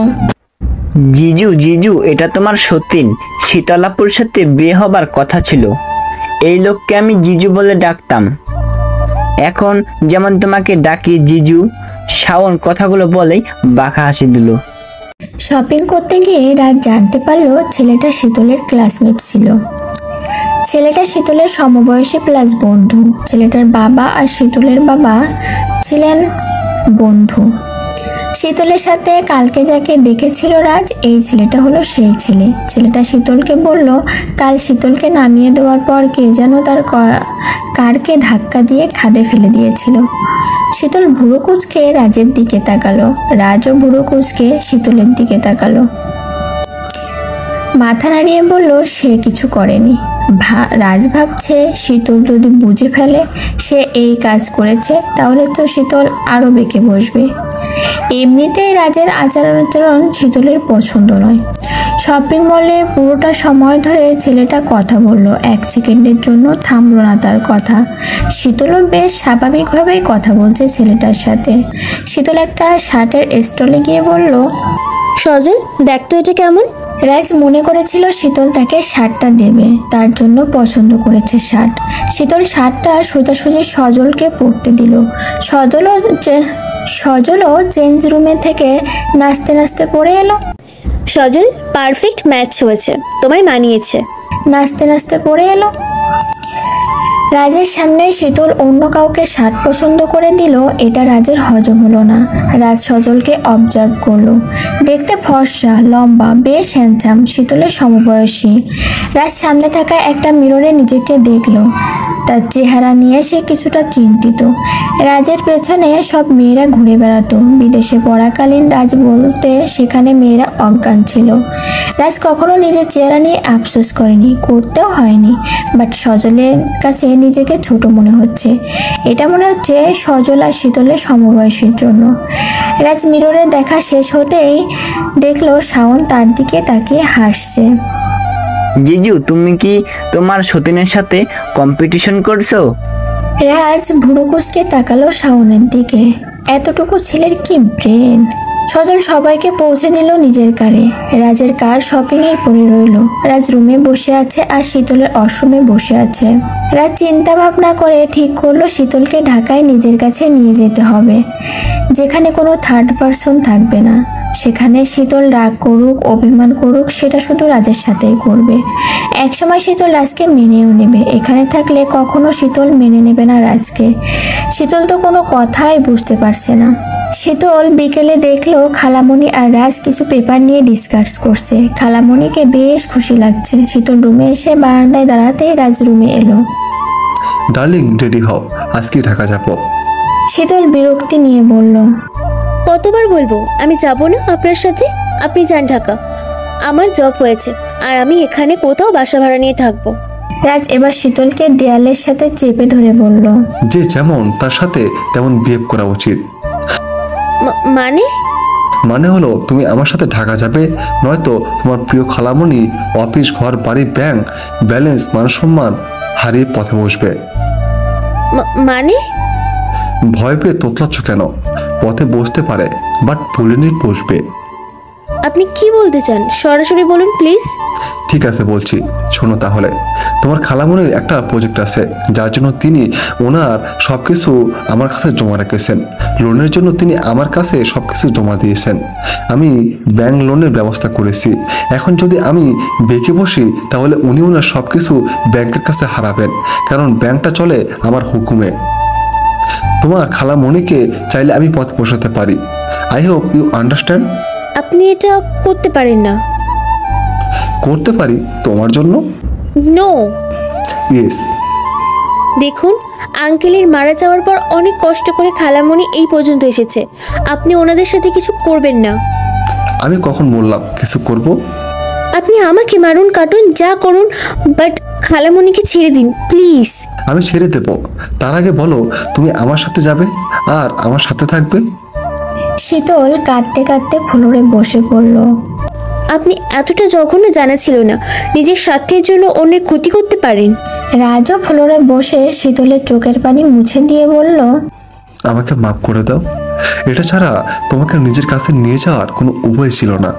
জিজু জিজু, এটা তোমার সতীন, শীতলাপুর সাথে বিয়ে হবার কথা ছিল। এই লোককে আমি জিজু বলে ডাকতাম। এখন যেমন তোমাকে ডাকি জিজু, শাওন কথাগুলো বলেই বাঁকা হাসি দিল। শপিং করতে গিয়ে রাত জানতে পারলো ছেলেটা শীতলের ক্লাসমেট ছিল। ছেলেটা শীতলের সমবয়সী প্লাস বন্ধু। ছেলেটার বাবা আর শীতলের বাবা ছিলেন বন্ধু। শীতলের সাথে কালকে যাকে দেখেছিল রাজ, এই ছেলেটা হলো সেই ছেলে। ছেলেটা শীতলকে বলল কাল শীতলকে নামিয়ে দেওয়ার পর কে যেন তার কারকে ধাক্কা দিয়ে খাদে ফেলে দিয়েছিল। শীতল ভুরু কুঁচকে রাজের দিকে তাকালো, রাজও ভুরু কুঁচকে শীতলের দিকে তাকালো। মাথা নাড়িয়ে বলল সে কিছু করেনি। রাজ ভাবছে শীতল যদি বুঝে ফেলে সে এই কাজ করেছে তাহলে তো শীতল আরও বেঁকে বসবে। এমনিতেই রাজের আচরণ শীতলের পছন্দ নয়। শপিং মলে পুরোটা সময় ধরে ছেলেটা কথা বলল, 1 সেকেন্ডের জন্য থামলো না তার কথা। শীতলও বেশ স্বাভাবিকভাবেই কথা বলছে ছেলেটার সাথে। শীতল একটা শার্টের স্টলে গিয়ে বলল, সজল দেখ তো এটা কেমন। রাজ মনে করেছিল শীতল তাকে শার্টটা দেবে, তার জন্য পছন্দ করেছে শার্ট। শীতল শার্টটা সোজাসুজি সজলকে পরতে দিল। সজলও চেঞ্জ রুমে থেকে নাচতে নাচতে পড়ে এলো। সজল পারফেক্ট ম্যাচ হয়েছে, তোমায় মানিয়েছে। নাচতে নাচতে পড়ে এলো। রাজের সামনে শীতল অন্য কাউকে শার্ট পছন্দ করে দিল, এটা রাজের হজম হলো না। রাজ সজলকে অবজার্ভ করলো। দেখতে ফর্সা, লম্বা, বেশ হ্যান্ডসাম, শীতলের সমবয়সী। রাজ সামনে থাকা একটা মিররে নিজেকে দেখলো। তার চেহারা নিয়ে সে কিছুটা চিন্তিত। রাজের পেছনে সব মেয়েরা ঘুরে বেড়াতো। বিদেশে পড়াকালীন রাজ বলতে সেখানে মেয়েরা অজ্ঞান ছিল। রাজ কখনো নিজের চেহারা নিয়ে আফসোস করেনি, করতেও হয়নি। বাট সজলের কাছে নিজেকে ছোট মনে হচ্ছে। এটা মনে হচ্ছে সজল আর শীতলের সমবয়সীর জন্য। রাজ মিররে দেখা শেষ হতেই দেখলো শাওন তার দিকে তাকিয়ে হাসছে। জিজু তুমি কি তোমার সতীনের সাথে কম্পিটিশন করছো? রাজ ভুরু কুঁচকে তাকালো শাওনের দিকে। এতটুকু ছেলের কি ব্রেন। সজল সবাইকে পৌঁছে দিল নিজের কারে। রাজের কার শপিংয়েই পড়ে রইল। রাজ রুমে বসে আছে আর শীতলের অসমে বসে আছে। রাজ চিন্তা ভাবনা করে ঠিক করলো শীতলকে ঢাকায় নিজের কাছে নিয়ে যেতে হবে, যেখানে কোনো থার্ড পারসন থাকবে না। সেখানে শীতল রাগ করুক, অভিমান করুক, সেটা শুধু রাজের সাথেই করবে। একসময় শীতল রাজকে মেনেও নেবে। এখানে থাকলে কখনো শীতল মেনে নেবে না রাজকে। শীতল তো কোনো কথাই বুঝতে পারছে না। শীতল বিকেলে দেখলো খালামণি আর রাজ কিছু পেপার নিয়ে ডিসকাস করছে। খালামণিকে বেশ খুশি লাগছে। শীতল রুমে এসে বারান্দায় দাঁড়াতেই রাজ রুমে এলো। ডার্লিং রেডি হও, আজকে ঢাকা যাবো। শীতল বিরক্তি নিয়ে বলল, কতবার বলবো আমি যাব না আপনার সাথে? আপনি যান ঢাকা, আমার জব হয়েছে আর আমি এখানে কোথাও বাসা ভাড়া নিয়ে থাকবো। রাজ এবার শীতলকে দেয়ালের সাথে চেপে ধরে বলল, যে যেমন তার সাথে তেমন বিহেভ করা উচিত। মানে হলো তুমি আমার সাথে ঢাকা যাবে, নয়তো তোমার প্রিয় খালামণি অফিস, ঘর, বাড়ি, ব্যাংক ব্যালেন্স, মান সম্মান হারিয়ে পথে বসবে। মানে ভয় পেয়ে তোতলাচ্ছ কেন? পথে বসতে পারে, বাট ভুলেনি বসবে। আপনি কি বলতে চান সরাসরি বলুন প্লিজ। ঠিক আছে বলছি, শোনো তাহলে। তোমার খালামণির একটা প্রজেক্ট আছে, যার জন্য তিনি ওনার সব কিছু আমার কাছে জমা রেখেছেন। লোনের জন্য তিনি আমার কাছে সব কিছু জমা দিয়েছেন। আমি ব্যাংক লোনের ব্যবস্থা করেছি। এখন যদি আমি বেঁকে বসি তাহলে উনি ওনার সব কিছু ব্যাংকের কাছে হারাবেন, কারণ ব্যাংকটা চলে আমার হুকুমে। তোমার খালামণিকে চাইলে আমি পথ বসাতে পারি। I hope you understand. আপনি এটা করতে পারেন না। করতে পারি তোমার জন্য। নো। ইয়েস। দেখুন, আঙ্কেলের মারা যাওয়ার পর অনেক কষ্ট করে খালামণি এই পর্যন্ত এসেছে। আপনি ওনাদের সাথে কিছু করবেন না। আমি কখন বললাম কিছু করব? আপনি আমাকে মারুন, কাটুন, যা করুন, বাট খালামণিকে ছেড়ে দিন প্লিজ। আমি ছেড়ে দেব, তার আগে বলো তুমি আমার সাথে যাবে আর আমার সাথে থাকবে। শীতল কাঁদতে কাঁদতে ফ্লোরে বসে পড়ল। আপনি এতটা জঘন্য জানা ছিল না, নিজের স্বার্থের জন্য অন্যের ক্ষতি করতে পারেন। রাজও ফ্লোরে বসে শীতলের চোখের পানি মুছে দিয়ে বলল, আমাকে মাফ করে দাও। এটা ছাড়া তোমাকে নিজের কাছে নিয়ে যাওয়ার কোনো উপায় ছিল না।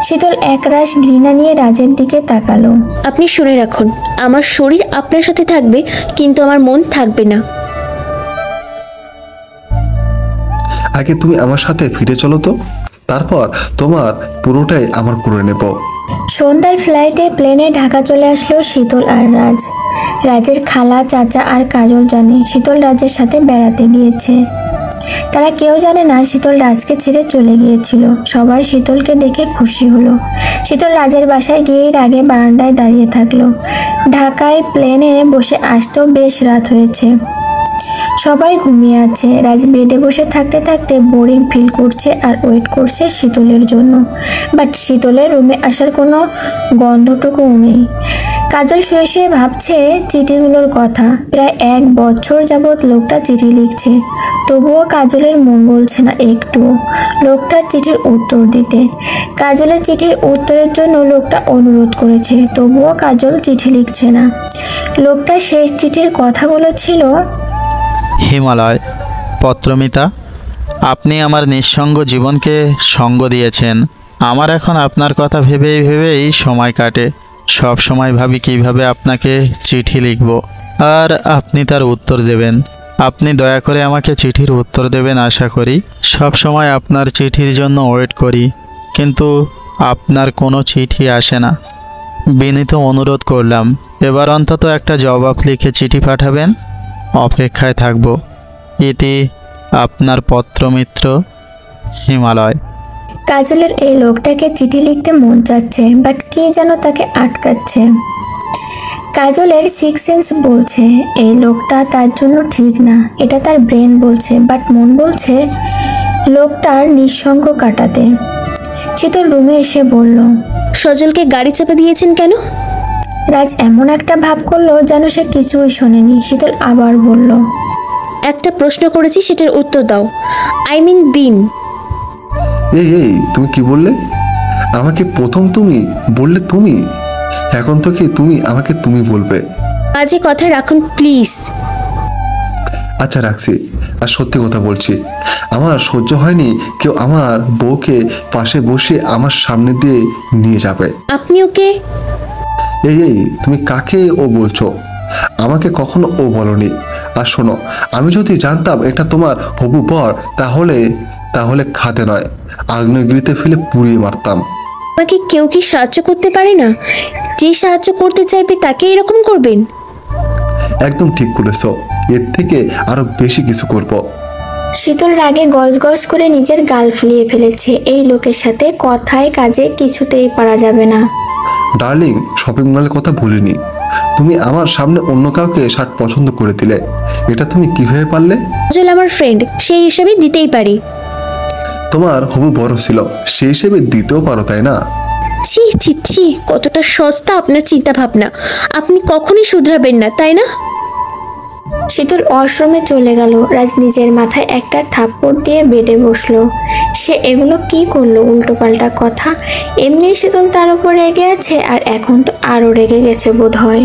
শীতল একরাশ ঘৃণা নিয়ে রাজের দিকে তাকালো। আপনি শুনে রাখুন, আমার শরীর আপনার সাথে থাকবে কিন্তু আমার মন থাকবে না। আগে তুমি আমার সাথে ফিরে চলো তো, তারপর তোমার পুরোটাই আমার করে নেব। সন্ধ্যার ফ্লাইটে প্লেনে ঢাকা চলে আসলো শীতল আর রাজ। রাজের খালা, চাচা আর কাজল জানে শীতল রাজের সাথে বেড়াতে গিয়েছে। তারা কেউ জানে না শীতল রাজকে ছেড়ে চলে গিয়েছিল। সবাই শীতলকে দেখে খুশি হলো। শীতল রাজের বাসায় গিয়ে আগে বারান্দায় দাঁড়িয়ে থাকলো। ঢাকায় প্লেনে বসে আসতেও বেশ রাত হয়েছে, সবাই ঘুমিয়ে আছে। রাজ বেডে বসে থাকতে থাকতে বোরিং ফিল করছে আর ওয়েট করছে শীতলের জন্য। বাট শীতলের রুমে আসার কোনো গন্ধটুকুও নেই। কাজল শুয়ে শুয়ে ভাবছে চিঠিগুলোর কথা। প্রায় 1 বছর যাবৎ লোকটা চিঠি লিখছে, তবুও কাজলের মন বলছে না একটুও লোকটার চিঠির উত্তর দিতে। কাজলের চিঠির উত্তরের জন্য লোকটা অনুরোধ করেছে, তবুও কাজল চিঠি লিখছে না। লোকটার শেষ চিঠির কথাগুলো ছিল, হিমালয় পত্রমিতা, আপনি আমার নিঃসঙ্গ জীবনকে সঙ্গ দিয়েছেন। আমার এখন আপনার কথা ভেবেই ভেবেই সময় কাটে। সব সময় ভাবি কিভাবে আপনাকে চিঠি লিখব আর আপনি তার উত্তর দেবেন। আপনি দয়া করে আমাকে চিঠির উত্তর দেবেন আশা করি। সব সময় আপনার চিঠির জন্য ওয়েট করি, কিন্তু আপনার কোনো চিঠি আসে না। বিনীত অনুরোধ করলাম, এবার অন্তত একটা জবাব লিখে চিঠি পাঠাবেন। অপেক্ষায় থাকব। ইতি আপনার পত্রমিত্র হিমালয়। কাজলের এই লোকটাকে চিঠি লিখতে মন চাচ্ছে, বাট কে যেন তাকে আটকাচ্ছে। কাজলের সিক্স সেন্স বলছে এই লোকটা তার জন্য ঠিক না, এটা তার ব্রেন বলছে, বাট মন বলছে লোকটার নিঃসঙ্গ কাটাতে। শীতল রুমে এসে বলল, সজলকে গাড়ি চাপা দিয়েছেন কেন? রাজ এমন একটা ভাব করলো যেন সে কিছুই শোনেনি। শীতল আবার বলল, একটা প্রশ্ন করেছি, সেটার উত্তর দাও। আই মিন দিন। এই তুমি কি বললে? আমাকে প্রথম তুমি বললে তুমি, এখন তো কি তুমি আমাকে তুমি বলবে? বাজে কথা রাখুন প্লিজ। আচ্ছা রাখছি। আর সত্যি কথা বলছি, আমার সহ্য হয়নি কেউ আমার বউকে পাশে বসে আমার সামনে দিয়ে নিয়ে যাবে। আপনি ওকে এই তুমি কাকে ও বলছো? আমাকে কখনো ও বলনি। আর শোনো, আমি যদি জানতাম এটা তোমার হবু বর, তাহলে খাতে নয় আগ্নেয়গিরিতে ফেলে পুড়িয়ে মারতাম। আমাকে কেউ কি সাহায্য করতে পারে না? যে সাহায্য করতে চাইবে তাকে এরকম করবেন? একদম ঠিক করেছো, এর থেকে আরো বেশি কিছু করব। শীতল রাগে গজগজ করে নিজের গাল ফুলিয়ে ফেলেছে। এই লোকের সাথে কথায় কাজে কিছুতেই পারা যাবে না। ডার্লিং, শপিং মলের কথা ভুলিনি। তুমি আমার সামনে অন্য কাউকে শার্ট পছন্দ করে দিলে, এটা তুমি কিভাবে পারলে? কাজল আমার ফ্রেন্ড, সেই হিসাবে দিতেই পারি। তোমার হবু বড় ছিল, সেই হিসেবে দিতেও পারো, তাই না? ছি ছি ছি, কতটা সস্তা আপনার চিন্তা ভাবনা। আপনি কখনোই শুধরাবেন না, তাই না? শীতল ওয়াশরুমে চলে গেল। রাজ নিজের মাথায় একটা থাপ্পড় দিয়ে বেডে বসলো। সে এগুলো কি করলো? উল্টোপাল্টা কথা। এমনি শীতল তার উপর রেগে আছে, আর এখন তো আরো রেগে গেছে বোধ হয়।